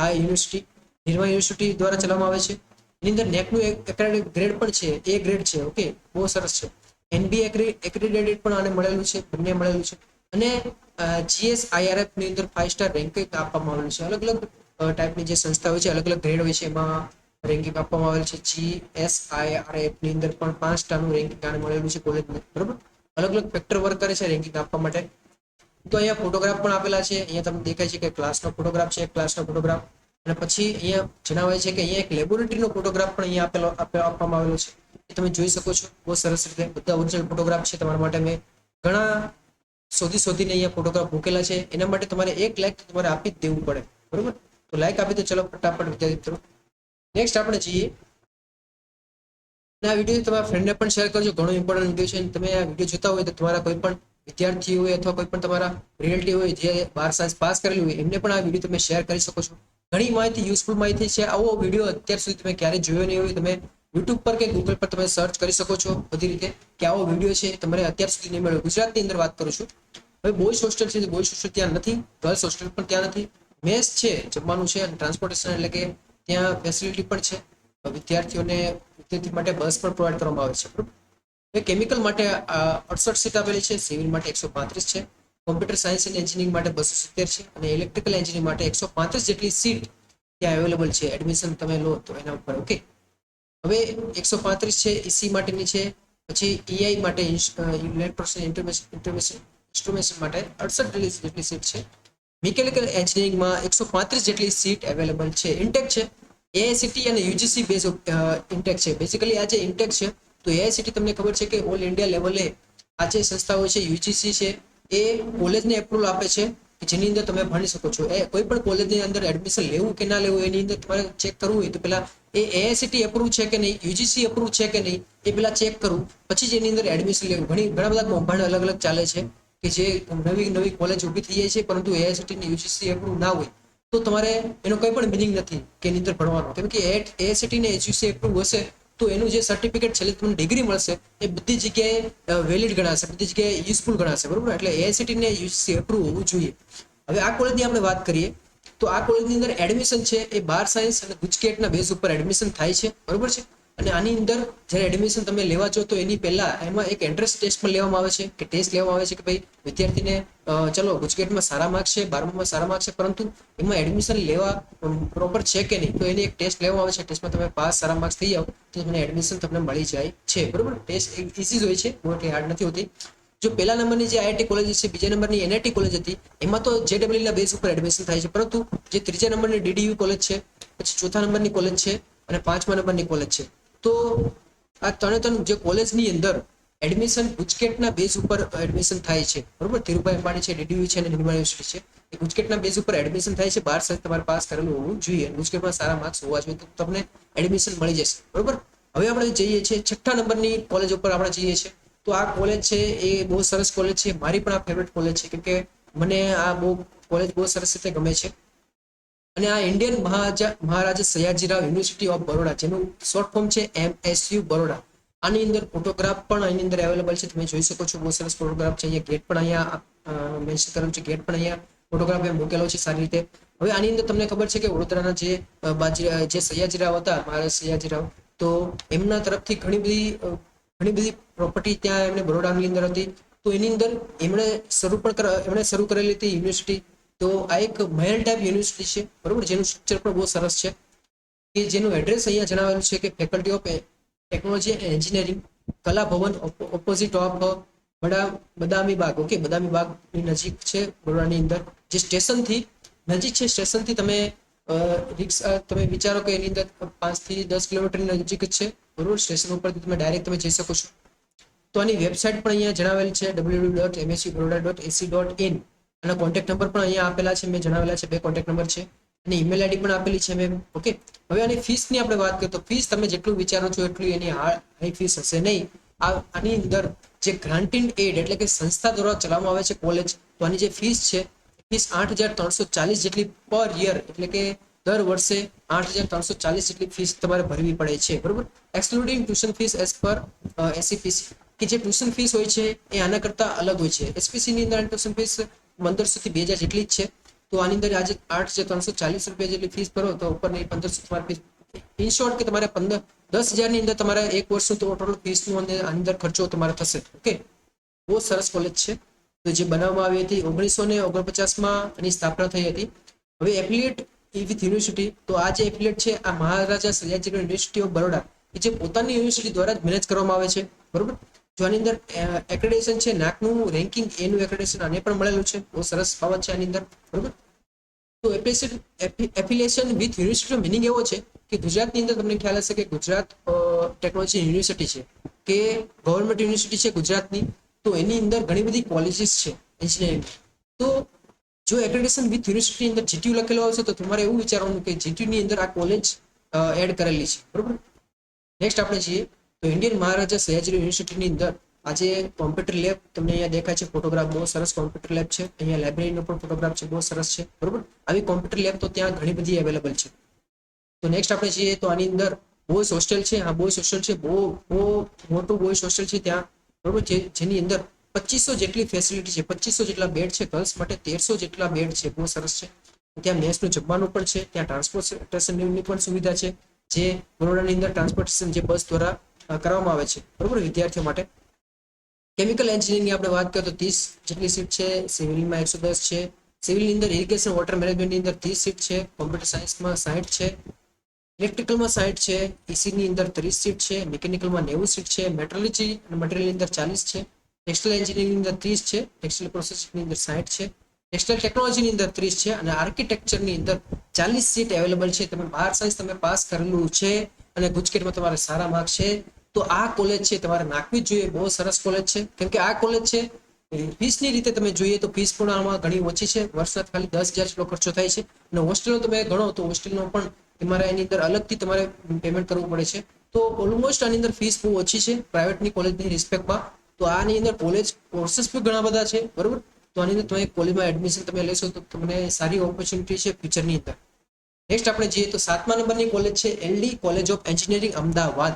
આ યુનિવર્સિટી નિર્મા યુનિવર્સિટી દ્વારા ચલાવવામાં આવે છે. એની અંદર નેકનું એક્રેડિટ ગ્રેડ પણ છે, એ ગ્રેડ છે. ઓકે, બહુ સરસ છે. એનબી એક્રેડિટેડ પણ આને મળેલું છે, બંને મળેલું છે. અને GSIRF ની અંદર 5 સ્ટાર રેન્કિંગ આપવામાં આવેલું છે. અલગ અલગ ટાઈપની જે સંસ્થા હોય છે, અલગ અલગ ગ્રેડ હોય છે, એમાં રેન્કિંગ આપવામાં આવેલ છે. GSIRF ની અંદર પણ 5 સ્ટારનું રેન્કિંગ આને મળેલું છે કોલેજને, બરોબર. અલગ અલગ ફેક્ટર વર્ક કરે છે રેન્કિંગ આપવા માટે. તો અહીંયા ફોટોગ્રાફ પણ આપેલા છે. અહીંયા તમને દેખાય છે કે ક્લાસનો ફોટોગ્રાફ છે, ક્લાસનો ફોટોગ્રાફ. અને પછી અહીંયા જણાવાય છે કે અહીંયા એક લેબોરેટરીનો ફોટોગ્રાફ પણ અહીંયા આપવામાં આવેલો છે, એ તમે જોઈ શકો છો બહુ સરસ રીતે. બધા ઓરિજિનલ ફોટોગ્રાફ છે. તમારા માટે મેં ઘણા શોધીને અહીંયા ફોટોગ્રાફ મૂકેલા છે. એના માટે તમારે 1 લાઈક તમારે આપી જ દેવું પડે, બરોબર. તો લાઈક આપી દો. ચલો ફટાફટ વિદ્યાર્થી મિત્રો નેક્સ્ટ આપણે જઈએ. આ વિડીયો તમારા ફ્રેન્ડને પણ શેર કરજો. ઘણો ઇમ્પોર્ટન્ટ વિડીયો છે. તમે આ વિડીયો જોતા હોય તો તમારા કોઈ પણ વિદ્યાર્થી હોય અથવા કોઈ પણ તમારા રિલેટિવ હોય જે 12 સાયન્સ પાસ કરેલું હોય એમને પણ આ વિડીયો તમે શેર કરી શકો છો. ઘણી માહિતી, યુઝફુલ માહિતી છે. આવો વિડીયો અત્યાર સુધી તમે ક્યારે જોયો નહીં હોય. તમે યુટ્યુબ પર કે ગૂગલ પર તમે સર્ચ કરી શકો છો બધી રીતે કે આવો વિડીયો છે, તમારે અત્યાર સુધી નહીં મળ્યો. ગુજરાતની અંદર વાત કરું છું. હવે બોયઝ હોસ્ટેલ છે, બોયઝ હોસ્ટેલ ત્યાં નથી, ગર્લ્સ હોસ્ટેલ પણ ત્યાં નથી. મેસ છે, જમવાનું છે, અને ટ્રાન્સપોર્ટેશન એટલે કે ત્યાં ફેસિલિટી પણ છે. વિદ્યાર્થી માટે બસ પણ પ્રોવાઈડ કરવામાં આવે છે, બરોબર. કેમિકલ માટે 68 સીટ આપેલી છે, સિવિલ માટે 135 છે, કોમ્પ્યુટર સાયન્સ અને એન્જિનિયરિંગ માટે 270 છે, અને ઇલેક્ટ્રિકલ એન્જિનિયરિંગ માટે 135 જેટલી સીટ ત્યાં અવેલેબલ છે. એડમિશન તમે લો તો એના ઉપર. ઓકે, હવે 135 છે ઈસી માટેની છે. પછી EI માટે ઇલેક્ટ્રોનિક્સ ઇન્સ્ટ્રુમેન્ટેશન માટે 68 જેટલી સીટ છે. મિકેનિકલ એન્જિનિયરિંગમાં 135 જેટલી સીટ અવેલેબલ છે. ઇન્ટેક છે AICTE અને UGC બેઝ ઇન્ટેક છે. બેઝિકલી આ જે ઇન્ટેક છે તો AICTE તમને ખબર છે કે ઓલ ઇન્ડિયા લેવલે આ જે સંસ્થાઓ છે, UGC છે, એ કોલેજને એપ્રુવલ આપે છે કે જેની અંદર તમે ભણી શકો છો. એ કોઈ પણ કોલેજની અંદર એડમિશન લેવું કે ના લેવું એની અંદર તમારે ચેક કરવું હોય તો પેલા એ AICTE એપ્રુવ છે કે નહીં, UGC એપ્રુવ છે કે નહીં, એ પેલા ચેક કરવું, પછી જ એની અંદર એડમિશન લેવું. ઘણા બધા કૌભાંડ અલગ અલગ ચાલે છે કે જે નવી કોલેજ ઊભી થઈ જાય છે પરંતુ AICTE ને UGC એપ્રુવ ના હોય તો તમારે એનો કોઈ પણ મિનિંગ નથી કે એની અંદર ભણવાનું. કેમ કે AICTE ને UGC એપ્રુવ હશે તો એનું જે સર્ટિફિકેટ છેલ્લે તમને ડિગ્રી મળશે એ બધી જગ્યાએ વેલિડ ગણાશે, બધી જગ્યાએ યુઝફુલ ગણાશે, બરોબર. એટલે AICTE ને UGC એપ્રુવ હોવું જોઈએ. હવે આ કોલેજની આપણે વાત કરીએ તો આ કોલેજની અંદર એડમિશન છે એ 12 સાયન્સ અને ગુજકેટના બેઝ ઉપર એડમિશન થાય છે, બરોબર છે. અને આની અંદર જ્યારે એડમિશન તમે લેવા છો તો એની પહેલા એમાં એક એન્ટ્રન્સ ટેસ્ટ પણ લેવામાં આવે છે કે ટેસ્ટ લેવામાં આવે છે કે ભાઈ વિદ્યાર્થીને ચલો ગુજકેટમાં સારા માર્ક્સ છે, 12માં સારા માર્ક્સ છે, પરંતુ એમાં એડમિશન લેવા પ્રોપર છે કે નહીં, તો એની એક ટેસ્ટ લેવામાં આવે છે. ટેસ્ટમાં તમે પાસ સારા માર્ક્સ થઈ જાઓ તો તમને એડમિશન તમને મળી જાય છે, બરોબર. ટેસ્ટ ઇઝી જ હોય છે, બહુ એટલી હાર્ડ નથી હોતી. જો પહેલા નંબરની જે IIT કોલેજ છે, બીજા નંબરની NIT કોલેજ હતી, એમાં તો JEE ના બેઝ ઉપર એડમિશન થાય છે. પરંતુ જે ત્રીજા નંબરની DDU કોલેજ છે, પછી ચોથા નંબરની કોલેજ છે અને 5મા નંબરની કોલેજ છે, તો આ ત્રણ જે કોલેજની અંદર એડમિશન ગુજકેટના બેઝ ઉપર એડમિશન થાય છે, બરોબર. ધીરુભાઈ અંબાણી છે, DDU છે અને નિર્મળ યુનિવર્સિટી છે, એ ગુજકેટના બેઝ ઉપર એડમિશન થાય છે. 12 સાયન્સ તમારે પાસ કરેલું હોવું જોઈએ, ગુજકેટમાં સારા માર્ક્સ હોવા જોઈએ તો તમને એડમિશન મળી જશે, બરોબર. હવે આપણે જઈએ છીએ 6ઠ્ઠા નંબરની કોલેજ ઉપર આપણે જઈએ છીએ. તો આ કોલેજ છે એ બહુ સરસ કોલેજ છે. મારી પણ આ ફેવરેટ કોલેજ છે કેમ કે મને આ કોલેજ બહુ સરસ રીતે ગમે છે. અને આ Indian Maharaja Sayajirao university of Baroda, જેનું શોર્ટ ફોર્મ છે MSU બરોડા. આની અંદર ફોટોગ્રાફ પણ આની અંદર અવેલેબલ છે, તમે જોઈ શકો છો. બહુ સરસ ફોટોગ્રાફ છે. અહીંયા ગેટ પણ અહીંયા મેન્શન કરેલું છે, ગેટ પણ અહીંયા ફોટોગ્રાફ મૂકેલો છે સારી રીતે. હવે આની અંદર તમને ખબર છે કે વડોદરાના જે સયાજીરાવ હતા, મહારાજા સયાજીરાવ, તો એમના તરફથી ઘણી બધી પ્રોપર્ટી ત્યાં એમને બરોડાની અંદર હતી. તો એની અંદર એમણે શરૂ કરેલી હતી યુનિવર્સિટી. તો આ એક મહેલ ટાઈપ યુનિવર્સિટી છે, બરોબર, જેનું સ્ટ્રક્ચર પણ બહુ સરસ છે. કે જેનું એડ્રેસ અહીંયા જણાવેલું છે કે faculty of technology and engineering, કલા ભવન ઓપોઝિટ ઓફ બદામી બાગ. ઓકે, બદામી બાગની નજીક છે બરોડાની અંદર. જે સ્ટેશનથી નજીક છે, સ્ટેશનથી તમે રિક્ષા તમે વિચારો કે એની અંદર 5 થી 10 કિલોમીટરની નજીક જ છે, બરોબર. સ્ટેશન ઉપરથી તમે ડાયરેક્ટ તમે જઈ શકો છો. તો આની વેબસાઇટ પણ અહીંયા જણાવેલી છે www.mscbaroda.ac.in અને કોન્ટેક્ટ નંબર પણ અહીંયા આપેલા છે, મેં જણાવેલા છે, 2 કોન્ટેક્ટ નંબર છે અને ઈમેલ આઈડી પણ આપેલી છે મેમ. ઓકે, હવે આની ફીસની આપણે વાત કરીએ તો ફીસ તમે જેટલું વિચારો છો એટલું એની હાઈ ફીસ હશે નહીં. આની અંદર જે ગ્રાન્ટિંગ એડ એટલે કે સંસ્થા દ્વારા ચલાવવામાં આવે છે કોલેજ, તો આની જે ફીસ છે ફીસ 8,340 જેટલી પર યર એટલે કે દર વર્ષે 8,340 જેટલી ફીસ તમારે ભરવી પડે છે, બરોબર. એક્સક્લુડિંગ ટ્યુશન ફીસ એઝ પર એસસીપીસી, કે જે ટ્યુશન ફીસ હોય છે એ આના કરતા અલગ હોય છે. એસપીસી ની અંદર ટ્યુશન ફીસ 1500 થી 2000 જેટલી જ છે, તો આની અંદર આજે 8,340 જેટલી ફીસ ભરો તો ઉપરની 1500 તમારી ફીસ. ઇન શોર્ટ કે તમારે 10,000 ની અંદર તમારે એક વર્ષનું ટોટલ ફીસનું આની અંદર ખર્ચો તમારે થશે. ઓકે, બહુ સરસ કોલેજ છે. તો જે બનાવવામાં આવી હતી 1949માં એની સ્થાપના થઈ હતી. હવે એફિલિએટ વિથ યુનિવર્સિટી, તો આ જે એફિલિએટ છે આ મહારાજા સયાજી યુનિવર્સિટી ઓફ બરોડા કે જે પોતાની યુનિવર્સિટી દ્વારા જ મેનેજ કરવામાં આવે છે, બરોબર. જો આની અંદર એક્રેડિટેશન છે નાકનું રેન્કિંગ એનું એક્રેડિટેશન આને પણ મળેલું છે, બહુ સરસ બાબત છે આની અંદર, બરોબર. તો એફિલિએશન વિથ યુનિવર્સિટીનો મિનિંગ એવો છે કે ગુજરાતની અંદર તમને ખ્યાલ હશે કે ગુજરાત ટેકનોલોજી યુનિવર્સિટી છે કે ગવર્મેન્ટ યુનિવર્સિટી છે ગુજરાતની, તો એની અંદર ઘણી બધી કોલેજીસ છે એન્જિનિયરિંગ. તો જો એક્રેડિટેશન વિથ યુનિવર્સિટી અંદર જીટીયુ લખેલો આવશે તો તમારે એવું વિચારવાનું કે જીટીયુ ની અંદર આ કોલેજ એડ કરેલી છે, બરોબર. નેક્સ્ટ આપણે છીએ તો ઇન્ડિયન મહારાજા સયાજી યુનિવર્સિટીની અંદર આજે કોમ્પ્યુટર લેબ તમને અહીંયા દેખાય છે, ફોટોગ્રાફ બહુ સરસ કોમ્પ્યુટર લેબ છે. અહીંયા લાઇબ્રેરીનો પણ ફોટોગ્રાફ છે, બહુ સરસ છે, બરોબર. આવી કોમ્પ્યુટર લેબ તો ત્યાં ઘણી બધી અવેલેબલ છે. તો નેક્સ્ટ આપણે છીએ તો આની અંદર બોયઝ હોસ્ટેલ છે. આ બોયઝ હોસ્ટેલ છે, બહુ મોટું બોયઝ હોસ્ટેલ છે ત્યાં, બરોબર. જેની અંદર 2500 જેટલી ફેસિલિટી છે, 2500 જેટલા બેડ છે, ગર્લ્સ માટે 1300 જેટલા બેડ છે, બહુ સરસ છે. ત્યાં મેસનું જમવાનું પણ છે, ત્યાં ટ્રાન્સપોર્ટેશનની પણ સુવિધા છે, જે બરોડાની અંદર ટ્રાન્સપોર્ટેશન જે બસ દ્વારા કરવામાં આવે છે, બરોબર, વિદ્યાર્થીઓ માટે. કેમિકલ એન્જિનિયરિંગની આપણે વાત કરીએ તો 30 જેટલી સીટ છે, સિવિલમાં 110 છે, સિવિલની અંદર ઇરિગેશન વોટર મેનેજમેન્ટની અંદર 30 સીટ છે, કોમ્પ્યુટર સાયન્સમાં 60 છે, ઇલેક્ટ્રિકલમાં 60 છે, ઈસીની અંદર 30 સીટ છે, મિકેનિકલમાં 90 સીટ છે, મેટ્રોલોજી અને મટીરિયલની અંદર 40 છે, ટેક્સટાઇલ એન્જિનિયરિંગની અંદર 30 છે, ટેક્સટાઇલ પ્રોસેસિંગની અંદર 60 છે, ટેક્સટાઇલ ટેકનોલોજીની અંદર 30 છે અને આર્કિટેક્ચરની અંદર 40 સીટ અવેલેબલ છે. તમે 12 સાયન્સ તમે પાસ કરેલું છે અને ગુજકેટમાં તમારે સારા માર્ક છે તો આ કોલેજ છે તમારે નાખવી જ જોઈએ. બહુ સરસ કોલેજ છે, કેમ કે આ કોલેજ છે ફીસની રીતે તમે જોઈએ તો ફીસ પણ આમાં ઘણી ઓછી છે, વર્ષના ખાલી 10,000 જેટલો ખર્ચો થાય છે અને હોસ્ટેલનો તમે ગણો તો હોસ્ટેલનો પણ તમારે એની અંદર અલગથી તમારે પેમેન્ટ કરવું પડે છે. તો ઓલમોસ્ટ આની અંદર ફીસ બહુ ઓછી છે પ્રાઇવેટની કોલેજની રિસ્પેક્ટમાં. તો આની અંદર કોલેજ કોર્सेस પણ ઘણા બધા છે, બરોબર. તો આની અંદર તમે કોલેજમાં એડમિશન તમે લેશો તો તમને સારી ઓપોર્ચ્યુનિટી છે ફ્યુચરની અંદર. નેક્સ્ટ આપણે જઈએ તો 7મા નંબરની કોલેજ છે LD college of engineering Ahmedabad.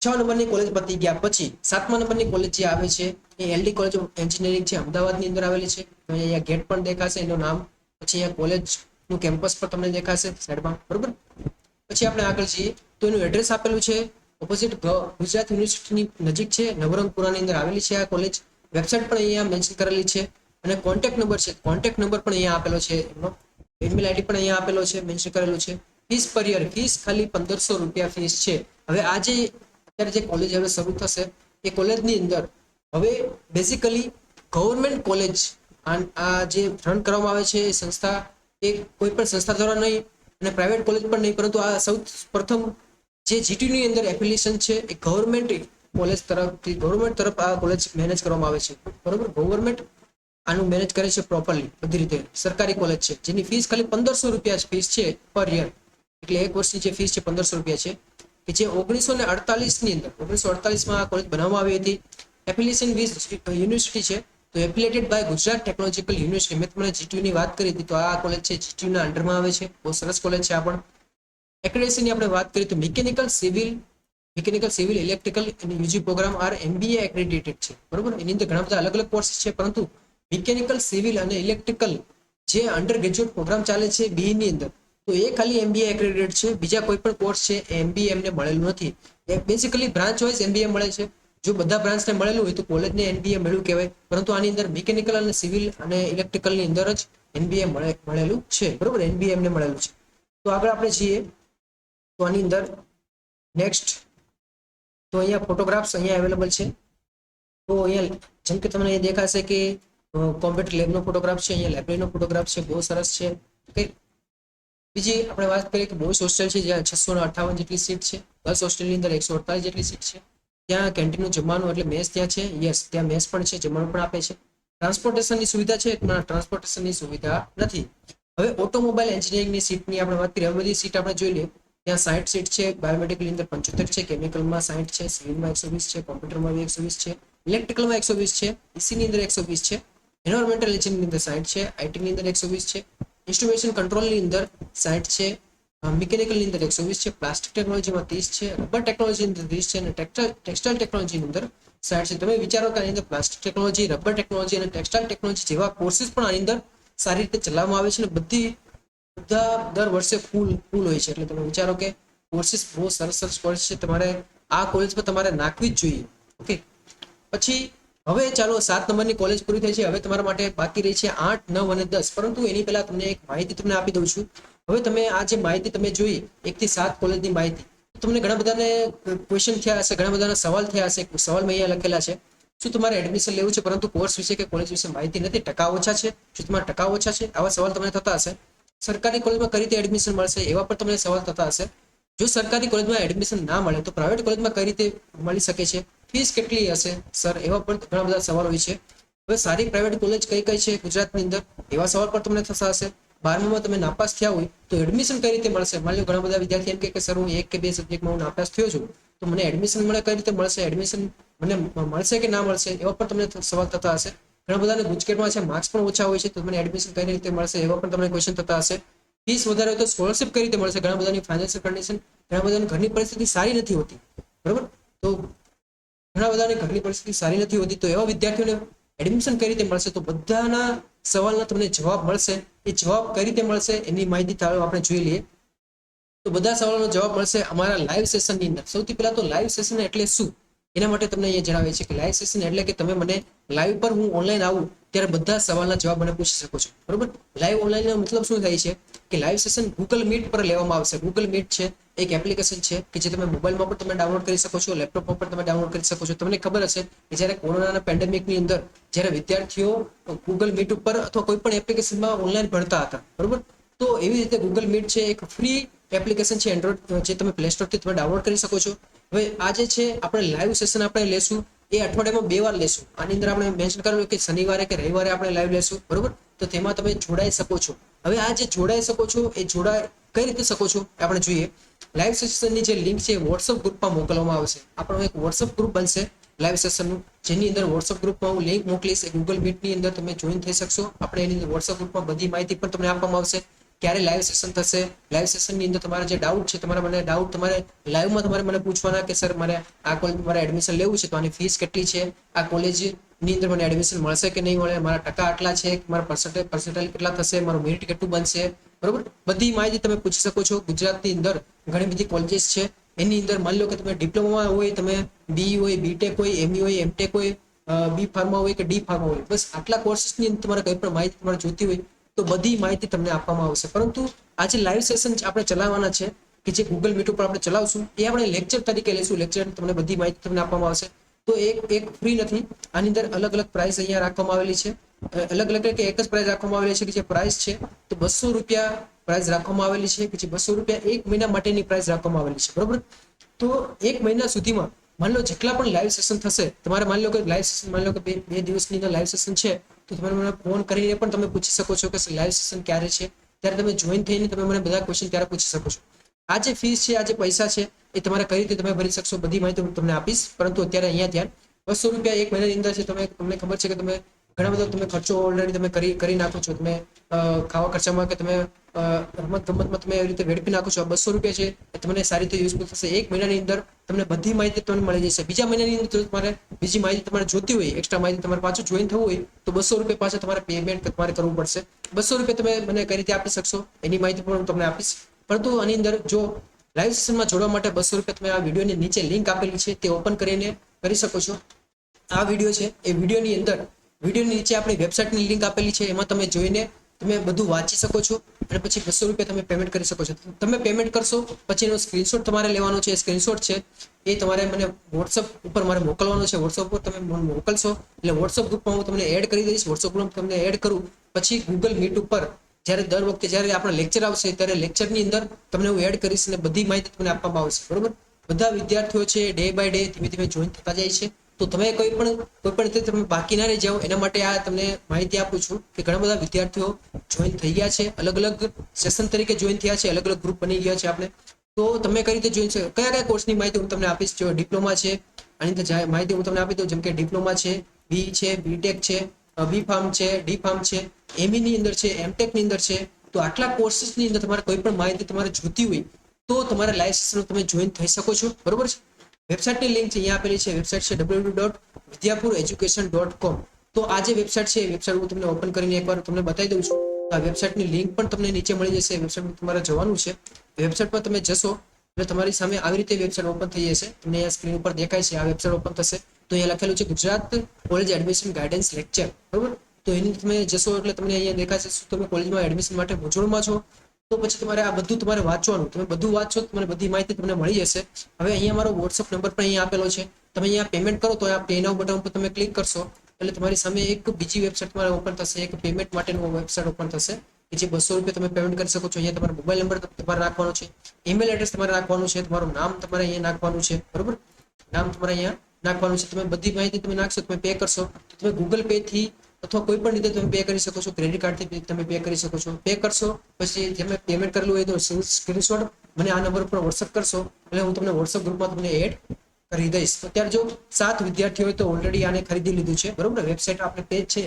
6 નંબરની કોલેજ પતી ગયા પછી 7મા નંબરની કોલેજ જે આવે છે એ એલડી કોલેજ ઓફ એન્જિનિયરિંગ છે, અમદાવાદની અંદર આવેલી છે. અહીંયા ગેટ પણ દેખાશે એનું નામ, પછી અહીંયા કોલેજનું કેમ્પસ પણ તમને દેખાશે સાઈડમાં, બરોબર. પછી આપણે આગળ જઈએ તો એનું એડ્રેસ આપેલું છે ઓપોઝિટ ગુજરાત યુનિવર્સિટીની નજીક છે, નવરંગપુરાની અંદર આવેલી છે આ કોલેજ. વેબસાઇટ પણ અહીંયા મેન્શન કરેલી છે અને કોન્ટેક્ટ નંબર છે, કોન્ટેક્ટ નંબર પણ અહીંયા આપેલો છે એમનો. ઈમેલ આઈડી પણ અહીંયા આપેલો છે, મેન્શન કરેલું છે. ફીસ પર યર ફીસ ખાલી 1500 રૂપિયા ફીસ છે. હવે આ જે અત્યારે જે કોલેજ હવે શરૂ થશે એ કોલેજની અંદર હવે બેઝિકલી ગવર્મેન્ટ કોલેજ આ જે રન કરવામાં આવે છે એ સંસ્થા એ કોઈ પણ સંસ્થા દ્વારા નહીં અને પ્રાઇવેટ કોલેજ પણ નહીં, પરંતુ આ સૌથી પ્રથમ જે જીટીયુ ની અંદર એફિલિએશન છે એ ગવર્મેન્ટ કોલેજ તરફથી ગવર્મેન્ટ તરફ આ કોલેજ મેનેજ કરવામાં આવે છે, બરોબર. ગવર્મેન્ટ આનું મેનેજ કરે છે પ્રોપરલી બધી રીતે. સરકારી કોલેજ છે જેની ફીસ ખાલી 1500 રૂપિયા ફીસ છે પર યર, એટલે એક વર્ષની જે ફીસ છે 1500 રૂપિયા છે કે જે 1948 ની અંદર 1948માં આ કોલેજ બનાવવામાં આવી હતી. એફિલિએશન વિથ યુનિવર્સિટી છે તો affiliated by Gujarat technological university. મેં તમને જીટીયુ ની વાત કરી હતી તો આ કોલેજ છે જીટીયુ ના અંડરમાં આવે છે, બહુ સરસ કોલેજ છે આ પણ. એક્રેડિટેશનની આપણે વાત કરીએ તો મિકેનિકલ સિવિલ ઇલેક્ટ્રિકલ અને UG program are NBA accredited છે, બરોબર. એની અંદર ઘણા બધા અલગ અલગ કોર્સ છે, પરંતુ મિકેનિકલ સિવિલ અને ઇલેક્ટ્રિકલ જે અંડર ગ્રેજ્યુએટ પ્રોગ્રામ ચાલે છે બી ની અંદર તો એ ખાલી એમબીએ એક્રેડિટેડ છે. બીજા કોઈ પણ કોર્સ છે એમબીએ એમને મળેલું નથી. બેઝિકલી બ્રાન્ચ વાઇઝ એમબીએ મળે છે. જો બધા બ્રાન્ચને મળેલું હોય તો કોલેજને એમબીએ મળ્યું કહેવાય, પરંતુ આની અંદર મિકેનિકલ અને સિવિલ અને ઇલેક્ટ્રિકલની અંદર જ એમબીએ મળેલું છે, બરોબર. એમબીએ એમને મળેલું છે. તો આગળ આપણે છીએ તો આની અંદર નેક્સ્ટ તો અહીંયા ફોટોગ્રાફ્સ અહીંયા અવેલેબલ છે. તો અહીંયા જેમ કે તમને એ દેખાશે કે કોમ્પ્યુટર લેબનો ફોટોગ્રાફ છે, અહીંયા લાઇબ્રેરીનો ફોટોગ્રાફ છે, બહુ સરસ છે. ઓકે, બીજી આપણે વાત કરીએ કે બોયઝ હોસ્ટેલ છે જ્યાં 658 જેટલી સીટ છે, ગર્લ્સ હોસ્ટેલની અંદર 148 જેટલી સીટ છે. ત્યાં કેન્ટીનનું જમવાનું એટલે મેસ ત્યાં છે, યસ ત્યાં મેસ પણ છે, જમવાનું પણ આપે છે. ટ્રાન્સપોર્ટેશનની સુવિધા છે, ટ્રાન્સપોર્ટેશનની સુવિધા નથી. હવે ઓટોમોબાઈલ એન્જિનિયરિંગની સીટની આપણે વાત કરીએ, હવે બધી સીટ આપણે જોઈ લઈએ. ત્યાં 60 સીટ છે, બાયોમેડિકલની અંદર 75 છે, કેમિકલમાં 60 છે, સિવિલમાં 120 છે, કોમ્પ્યુટરમાં 120 છે, ઇલેક્ટ્રિકલમાં 120 છે, ઈસીની અંદર 120 છે, એન્વાયરમેન્ટલ એન્જિનિયરિંગની અંદર 60 છે, આઈટીની અંદર 120 છે, ઇન્સ્ટ્રુમેશન કંટ્રોલની અંદર 60 છે, મિકેનિકલની અંદર 120 છે, પ્લાસ્ટિક ટેકનોલોજીમાં 30 છે, રબર ટેકનોલોજીની અંદર 30 છે, અને ટેક્સટાઇલ ટેકનોલોજીની અંદર 60 છે. તમે વિચારો કે આની અંદર પ્લાસ્ટિક ટેકનોલોજી, રબર ટેકનોલોજી અને ટેક્સટાઇલ ટેકનોલોજી જેવા કોર્સીસ પણ આની અંદર સારી રીતે ચલાવવામાં આવે છે, અને બધા દર વર્ષે ફૂલ હોય છે. એટલે તમે વિચારો કે કોર્સીસ બહુ સરસ કોર્સ છે, તમારે આ કોલેજ પર તમારે નાખવી જ જોઈએ. ઓકે, પછી હવે ચાલો 7 નંબરની કોલેજ પૂરી થઈ છે. હવે તમારા માટે બાકી રહી છે 8, 9 અને 10. પરંતુ એની પહેલા તમને એક માહિતી તમને આપી દઉં છું. હવે તમે આ જે માહિતી તમે જોઈ 1 થી 7 કોલેજની માહિતી, તમને ઘણા બધાને ક્વેશ્ચન થયા હશે, ઘણા બધાના સવાલ થયા હશે. સવાલ મેં અહીંયા લખેલા છે, શું તમારે એડમિશન લેવું છે પરંતુ કોર્સ વિશે કે કોલેજ વિશે માહિતી નથી, ટકા ઓછા છે, શું તમારા ટકા ઓછા છે, આવા સવાલ તમને થતા હશે. સરકારી કોલેજમાં કઈ રીતે એડમિશન મળશે, એવા પણ તમને સવાલ થતા હશે. જો સરકારી કોલેજમાં એડમિશન ના મળે તો પ્રાઇવેટ કોલેજમાં કઈ રીતે મળી શકે છે, ફીસ કેટલી હશે સર, એવા પણ ઘણા બધા સવાલ હોય છે. હવે સારી પ્રાઇવેટ કોલેજ કઈ છે ગુજરાતની અંદર, એવા સવાલ પણ તમને થતા હશે. 12માં તમે નાપાસ થયા હોય તો એડમિશન કઈ રીતે મળશે. માની લો ઘણા બધા વિદ્યાર્થી એમ કે સર હું 1 કે 2 સબ્જેક્ટમાં હું નાપાસ થયો છું, તો મને એડમિશન મળે કઈ રીતે મળશે, એડમિશન મને મળશે કે ના મળશે, એવા પણ તમને સવાલ થતા હશે. ઘણા બધાને ગુજકેટમાં છે, માર્ક્સ પણ ઓછા હોય છે, તો મને એડમિશન કઈ રીતે મળશે, એવા પણ તમને ક્વેશ્ચન થતા હશે. ફીસ વધારે હોય તો સ્કોલરશિપ કઈ રીતે મળશે, ઘણા બધાની ફાઇનાન્શિયલ કન્ડિશન, ઘણા બધાની ઘરની પરિસ્થિતિ સારી નથી હોતી, બરોબર. તો ઘણા બધાની ઘરની પરિસ્થિતિ સારી નથી હોતી, તો એવા વિદ્યાર્થીઓને એડમિશન કઈ રીતે મળશે, તો બધાના સવાલના તમને જવાબ મળશે. એ જવાબ કઈ રીતે મળશે એની માહિતી આપણે જોઈ લઈએ. તો બધા સવાલોનો જવાબ મળશે અમારા લાઈવ સેશનની અંદર. સૌથી પહેલા તો લાઈવ સેશન એટલે શું, એના માટે તમને અહીંયા જણાવે છે કે લાઈવ સેશન એટલે કે તમે મને લાઈવ પર હું ઓનલાઈન આવું ત્યારે બધા સવાલના જવાબ મને પૂછી શકો છો, બરોબર. લાઈવ ઓનલાઈનનો મતલબ શું થાય છે કે લાઈવ સેશન ગૂગલ મીટ પર લેવામાં આવશે. ગૂગલ મીટ છે એક એપ્લિકેશન છે કે જે તમે મોબાઈલમાં પણ તમે ડાઉનલોડ કરી શકો છો, લેપટોપમાં પણ તમે ડાઉનલોડ કરી શકો છો. તમને ખબર હશે કે જ્યારે કોરોનાના પેન્ડેમિકની અંદર જ્યારે વિદ્યાર્થીઓ ગૂગલ મીટ ઉપર અથવા કોઈ પણ એપ્લિકેશનમાં ઓનલાઈન ભણતા હતા, બરોબર. તો એવી રીતે ગૂગલ મીટ છે એક ફ્રી એપ્લિકેશન છે એન્ડ્રોઈડ, જે તમે પ્લે સ્ટોરથી તમે ડાઉનલોડ કરી શકો છો. હવે આ જે છે આપણે લાઈવ સેશન આપણે લેશું એ અઠવાડિયામાં 2 વાર લેશું. આની અંદર આપણે મેન્શન કરેલું કે શનિવારે કે રવિવારે આપણે લાઈવ લેશું, બરોબર. તો તેમાં તમે જોડાઈ શકો છો. હવે આ જે જોડાઈ શકો છો એ કઈ રીતે શકો છો આપણે જોઈએ. લાઈવ સેશનની જે લિંક છે વોટ્સઅપ ગ્રુપમાં મોકલવામાં આવશે. આપણો એક વોટ્સઅપ ગ્રુપ બનશે લાઈવ સેશનનું, જેની અંદર વોટ્સઅપ ગ્રુપમાં હું લિંક મોકલીશ. ગૂગલ મીટની અંદર તમે જોઈન થઈ શકશો. આપણે એની અંદર વોટ્સઅપ ગ્રુપમાં બધી માહિતી પણ તમને આપવામાં આવશે. ક્યારે લાઈવ સેશન થશે, લાઈવ સેશનની અંદર તમારા જે ડાઉટ છે, તમારા મને ડાઉટ તમારે લાઈવમાં તમારે મને પૂછવાના કે સર મારે આ કોલેજમાં મારે એડમિશન લેવું છે તો આની ફીસ કેટલી છે, આ કોલેજની અંદર મને એડમિશન મળશે કે નહીં મળે, મારા ટકા આટલા છે, મારા પર્સન્ટેજ કેટલા થશે, મારું મેરિટ કેટલું બનશે, બરોબર. બધી માહિતી તમે પૂછી શકો છો. ગુજરાતની અંદર ઘણી બધી કોલેજીસ છે. એની અંદર માની લો કે તમે ડિપ્લોમા હોય, તમે બી હોય, બીટેક હોય, એમઈ હોય, એમટેક હોય, બી ફાર્મા હોય કે ડી ફાર્મા હોય, બસ આટલા કોર્સીસની અંદર તમારે કઈ પણ માહિતી તમારે જોતી હોય તો બધી માહિતી તમને આપવામાં આવશે. પરંતુ આજે લાઈવ સેશન આપણે ચલાવવાના છે કે જે ગૂગલ મીટ ઉપર આપણે ચલાવશું એ આપણે લેક્ચર તરીકે લેશું. લેક્ચર તમને બધી માહિતી તમને આપવામાં આવશે. તો એક ફ્રી નથી, આની અંદર અલગ અલગ પ્રાઇસ અહીંયા રાખવામાં આવેલી છે. અલગ અલગ કે એક જ પ્રાઇસ રાખવામાં આવેલી છે કે જે પ્રાઇસ છે તો 200 રૂપિયા પ્રાઇસ રાખવામાં આવેલી છે કે જે 200 રૂપિયા 1 મહિના માટેની પ્રાઇસ રાખવામાં આવેલી છે, બરોબર. તો 1 મહિના સુધીમાં માની લો જેટલા પણ લાઈવ સેશન થશે, તમારે માની લો કે લાઈવ સેશન માની લો કે બે દિવસની અંદર લાઈવ સેશન છે, તો તમે મને ફોન કરીને પણ તમે પૂછી શકો છો કે લાઈવ સેશન ક્યારે છે. ત્યારે તમે જોઈન થઈને તમે મને બધા ક્વેશ્ચન ત્યારે પૂછી શકો છો. આ જે ફીસ છે, આ જે પૈસા છે એ તમારે કઈ રીતે તમે ભરી શકશો બધી માહિતી હું તમને આપીશ. પરંતુ અત્યારે અહીંયા ધ્યાન 200 રૂપિયા 1 મહિનાની અંદર છે. તમને ખબર છે કે તમે ઘણા બધા તમે ખર્ચો ઓલરેડી તમે કરી નાખો છો. તમે ખાવા ખર્ચામાં કે તમે રમત ગમતમાં તમે એવી રીતે વેડફી નાખો છો. 200 રૂપિયા છે એ તમને સારી રીતે યુઝફુલ થશે. 1 મહિનાની અંદર તમને બધી માહિતી તમને મળી જશે. બીજા મહિનાની અંદર તમારે બીજી માહિતી તમારે જોતી હોય, એક્સ્ટ્રા માહિતી તમારે પાછું જોઈન થવું હોય તો 200 રૂપિયા પાછા તમારે પેમેન્ટ તમારે કરવું પડશે. 200 રૂપિયા તમે મને કઈ રીતે આપી શકશો એની માહિતી પણ હું તમને આપીશ. પરંતુ આની અંદર જો લાઈવ સેશનમાં જોડવા માટે 200 રૂપિયા તમે આ વિડીયોની નીચે લિંક આપેલી છે તે ઓપન કરીને કરી શકો છો. આ વિડીયો છે એ વિડીયોની નીચે આપણી વેબસાઇટની લિંક આપેલી છે, એમાં તમે જોઈને તમે બધું વાંચી શકો છો અને પછી 200 રૂપિયા તમે પેમેન્ટ કરી શકો છો. તમે પેમેન્ટ કરશો પછી એનો સ્ક્રીનશોટ તમારે લેવાનો છે. સ્ક્રીનશોટ છે એ તમારે મને વોટ્સઅપ ઉપર મારે મોકલવાનો છે. વોટ્સઅપ ઉપર તમે મોકલશો એટલે વોટ્સઅપ ગ્રુપમાં હું તમને એડ કરી દઈશ. વોટ્સઅપ ગ્રુપ તમને એડ કરું પછી ગૂગલ મીટ ઉપર જ્યારે દર વખતે જ્યારે આપણે લેક્ચર આવશે ત્યારે લેક્ચરની અંદર તમને હું એડ કરીશ અને બધી માહિતી તમને આપવામાં આવશે, બરોબર. બધા વિદ્યાર્થીઓ છે ડે બાય ડે ધીમે ધીમે જોઈન થતા જાય છે. તો તમે કોઈ પણ રીતે તમે બાકી ના રહી જાઓ એના માટે આ તમને માહિતી આપું છું કે ઘણા બધા વિદ્યાર્થીઓ જોઈન થઈ ગયા છે, અલગ અલગ સેશન તરીકે જોઈન થયા છે, અલગ અલગ ગ્રુપ બની ગયા છે આપણે. તો તમે કઈ રીતે જોઈન છે, કયા કયા કોર્સની માહિતી હું તમને આપીશ. જો ડિપ્લોમા છે આની અંદર માહિતી હું તમને આપી દઉં, જેમ કે ડિપ્લોમા છે, બી છે, બીટેક છે, બી ફાર્મ છે, ડી ફાર્મ છે, એમઈ ની અંદર છે, એમટેક ની અંદર છે. તો આટલા કોર્સીસ ની અંદર તમારે કોઈ પણ માહિતી તમારે જોતી હોય તો તમારે લાઈવ સેશન તમે જોઈન થઈ શકો છો, બરોબર છે. વેબસાઇટની લિંક છે અહીંયા આપેલી છે. વેબસાઇટ છે www.vidyapureducation.com. તો આ જે વેબસાઇટ છે એ વેબસાઇટ હું તમને ઓપન કરીને એકવાર તમને બતાવી દઉં છું. આ વેબસાઇટની લિંક પણ તમને નીચે મળી જશે. વેબસાઇટ તમારે જવાનું છે, વેબસાઇટ પર તમે જશો એટલે તમારી સામે આવી રીતે વેબસાઇટ ઓપન થઈ જશે. તમને અહીંયા સ્ક્રીન ઉપર દેખાય છે આ વેબસાઇટ ઓપન થશે તો અહીંયા લખેલું છે Gujarat college admission guidance lecture, બરોબર. તો એની તમે જશો એટલે તમને અહીંયા દેખાશે શું તમે કોલેજમાં એડમિશન માટે મૂંઝવણમાં છો તો પછી તમારે આ બધું તમારે વાંચવાનું. તમે બધું વાંચો તમને બધી માહિતી તમને મળી જશે. હવે અહીંયા મારો વોટ્સઅપ નંબર પણ અહીંયા આપેલો છે. તમે અહીંયા પેમેન્ટ કરો તો આ પે નાઉ બટન પર તમે ક્લિક કરશો એટલે તમારી સામે એક બીજી વેબસાઇટ તમારે ઓપન થશે, એક પેમેન્ટ માટેનું વેબસાઇટ ઓપન થશે કે જે 200 રૂપિયા તમે પેમેન્ટ કરી શકો છો. અહીંયા તમારો મોબાઈલ નંબર તમારે નાખવાનો છે, ઈમેલ એડ્રેસ તમારે નાખવાનું છે, તમારું નામ તમારે અહીંયા નાખવાનું છે, બરોબર. નામ તમારે અહીંયા નાખવાનું છે. તમે બધી માહિતી તમે નાખશો, તમે પે કરશો તો તમે ગૂગલ પે થી અથવા કોઈ પણ રીતે તમે પે કરી શકો છો, ક્રેડિટ કાર્ડથી તમે પે કરી શકો છો. પે કરશો પછી તમે પેમેન્ટ કરેલું હોય તો સ્ક્રીનશોટ મને આ નંબર પર વોટ્સઅપ કરશો એટલે હું તમને વોટ્સઅપ ગ્રુપમાં તમને એડ કરી દઈશ. તો અત્યારે જો 7 વિદ્યાર્થીઓએ તો ઓલરેડી આને ખરીદી લીધું છે, બરોબર. વેબસાઇટ આપણે પેજ છે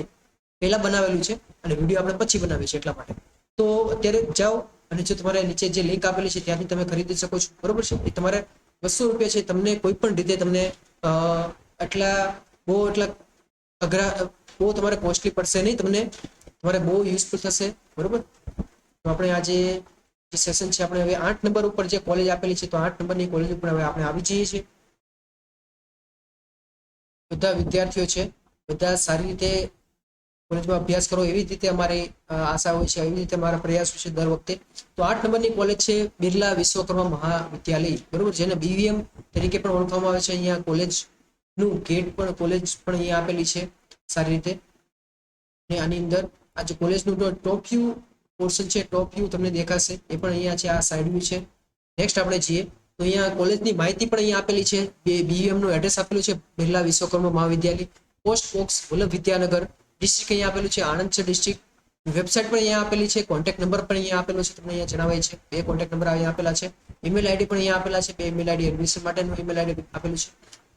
પહેલા બનાવેલું છે અને વિડીયો આપણે પછી બનાવીએ છીએ એટલા માટે. તો અત્યારે જાઓ અને જો તમારે નીચે જે લિંક આપેલી છે ત્યાંથી તમે ખરીદી શકો છો, બરોબર છે. એ તમારે 200 રૂપિયા છે, તમને કોઈ પણ રીતે તમને એટલા અઘરા બહુ તમારે કોસ્ટલી પડશે નહીં, તમને તમારે બહુ યુઝફુલ થશે, બરોબર. તો આપણે આજે જે સેશન છે આપણે હવે 8 નંબર ઉપર જે કોલેજ આપેલી છે તો 8 નંબરની કોલેજ ઉપર હવે આપણે આવી જઈએ છીએ. બધા વિદ્યાર્થીઓ છે બધા સારી રીતે કોલેજમાં અભ્યાસ કરો એવી રીતે અમારી આશા હોય છે, એવી રીતે અમારા પ્રયાસો છે દર વખતે. તો 8 નંબરની કોલેજ છે બિરલા વિશ્વકર્મા મહાવિદ્યાલય, બરોબર, જેને બીવીએમ તરીકે પણ ઓળખવામાં આવે છે. અહીંયા કોલેજનું ગેટ પણ કોલેજ પણ અહીંયા આપેલી છે સારી રીતે. અને આની અંદર આ જે કોલેજનું ટોપ વ્યૂ પોર્શન છે, ટોપ વ્યૂ તમને દેખાશે એ પણ અહીંયા છે, આ સાઈડ વ્યૂ છે. નેક્સ્ટ આપણે જઈએ તો અહીંયા કોલેજની માહિતી પણ અહીંયા આપેલી છે. બીવીએમ નું એડ્રેસ આપેલું છે Birla Vishwakarma Mahavidyalaya, post box Vallabh Vidyanagar, district અહીંયા આપેલું છે આણંદ છે ડિસ્ટ્રિક્ટ. વેબસાઇટ પણ અહીંયા આપેલી છે, કોન્ટેક્ટ નંબર પણ અહીંયા આપેલો છે તમને અહીંયા જણાવાય છે. 2 કોન્ટેક્ટ નંબર અહીંયા આપેલા છે, ઈમેલ આઈડી પણ અહીંયા આપેલા છે, 2 ઈમેલ આઈડી એડમિશન માટેનું ઈમેલ આઈડી આપેલું છે.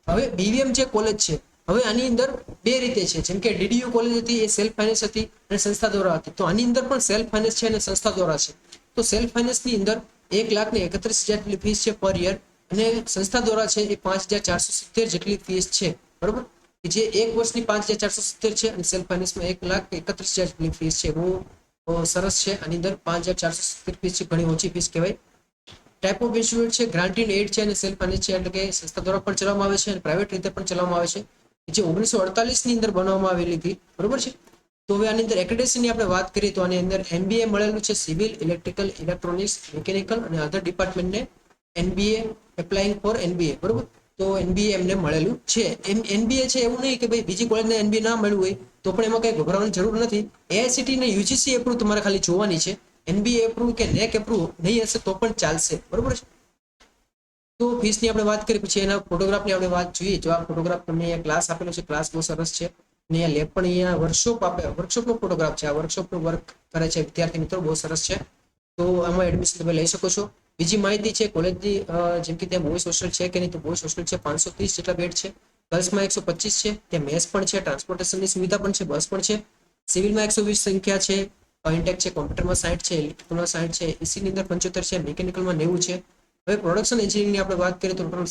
હવે બીવીએમ જે કોલેજ છે હવે આની અંદર 2 રીતે છે, જેમ કે ડીડીયુ કોલેજ હતી એ સેલ્ફ ફાઇનાન્સ હતી અને સંસ્થા દ્વારા હતી. તો આની અંદર પણ સેલ્ફ ફાઇનાન્સ છે અને સંસ્થા દ્વારા છે. તો સેલ્ફ ફાઇનાન્સ ની અંદર 1,31,000 જેટલી ફીસ છે પર યર અને સંસ્થા દ્વારા છે એ 5,470 જેટલી ફીસ છે, બરોબર. જે એક વર્ષની 5,470 છે અને સેલ્ફ ફાઇનાન્સમાં 1,31,000 જેટલી ફીસ છે. બહુ સરસ છે. આની અંદર 5,470 ફીસ છે, ઘણી ઓછી ફીસ કહેવાય. ટાઈપ ઓફ ઇન્સ્ટિટ્યૂટ છે ગ્રાન્ટ ઇન એડ છે અને સેલ્ફ ફાઇનાન્સ છે, એટલે કે સંસ્થા દ્વારા પણ ચલાવવામાં આવે છે અને પ્રાઇવેટ રીતે પણ ચલાવવામાં આવે છે, જે 1948 ની અંદર બનાવવામાં આવેલી હતી, બરોબર છે. તો હવે આની અંદર એક્રેડિટેશનની આપણે વાત કરીએ તો આની અંદર એમબીએ મળેલું છે, સિવિલ, ઇલેક્ટ્રિકલ, ઇલેક્ટ્રોનિક્સ, મિકેનિકલ અને અધર ડિપાર્ટમેન્ટને એનબીએ એપ્લાઇંગ ફોર એનબીએ, બરોબર. તો એનબીએ એમને મળેલું છે. એનબીએ છે એવું નહીં કે ભાઈ બીજી કોલેજને એનબીએ ના મળ્યું હોય તો પણ એમાં કઈ ગભરાવાની જરૂર નથી. એઆઈસીટી ને યુજીસી એપ્રુવ તમારે ખાલી જોવાની છે. એનબીએ એપ્રુવ કે નેક એપ્રુવ નહીં હશે તો પણ ચાલશે, બરોબર છે. તો ફીસની આપણે વાત કરીએ પછી એના ફોટોગ્રાફની આપણે વાત જોઈએ. જો આ ફોટોગ્રાફ તમને અહીંયા ક્લાસ આપેલો છે, ક્લાસ બહુ સરસ છે અને અહીંયા લેબ પણ અહીંયા વર્કશોપનો ફોટોગ્રાફ છે. આ વર્કશોપનું વર્ક કરે છે વિદ્યાર્થી મિત્રો, બહુ સરસ છે. તો આમાં એડમિશન તમે લઈ શકો છો. બીજી માહિતી છે કોલેજની, જેમ કે ત્યાં બોયઝ હોસ્ટેલ છે કે નહીં, તો બોયઝ હોસ્ટેલ છે 530 જેટલા બેડ છે, ગર્લ્સમાં 125 છે, ત્યાં મેસ પણ છે, ટ્રાન્સપોર્ટેશનની સુવિધા પણ છે, બસ પણ છે. સિવિલમાં 120 સંખ્યા છે, ઇન્ટેક છે, કોમ્પ્યુટરમાં 60 છે, ઇલેક્ટ્રિકલમાં 60 છે, ઈસીની અંદર 75 છે, મિકેનિકલમાં 90 છે. હવે પ્રોડક્શન એન્જિનિયરિંગની આપણે વાત કરીએ તો ટોટલ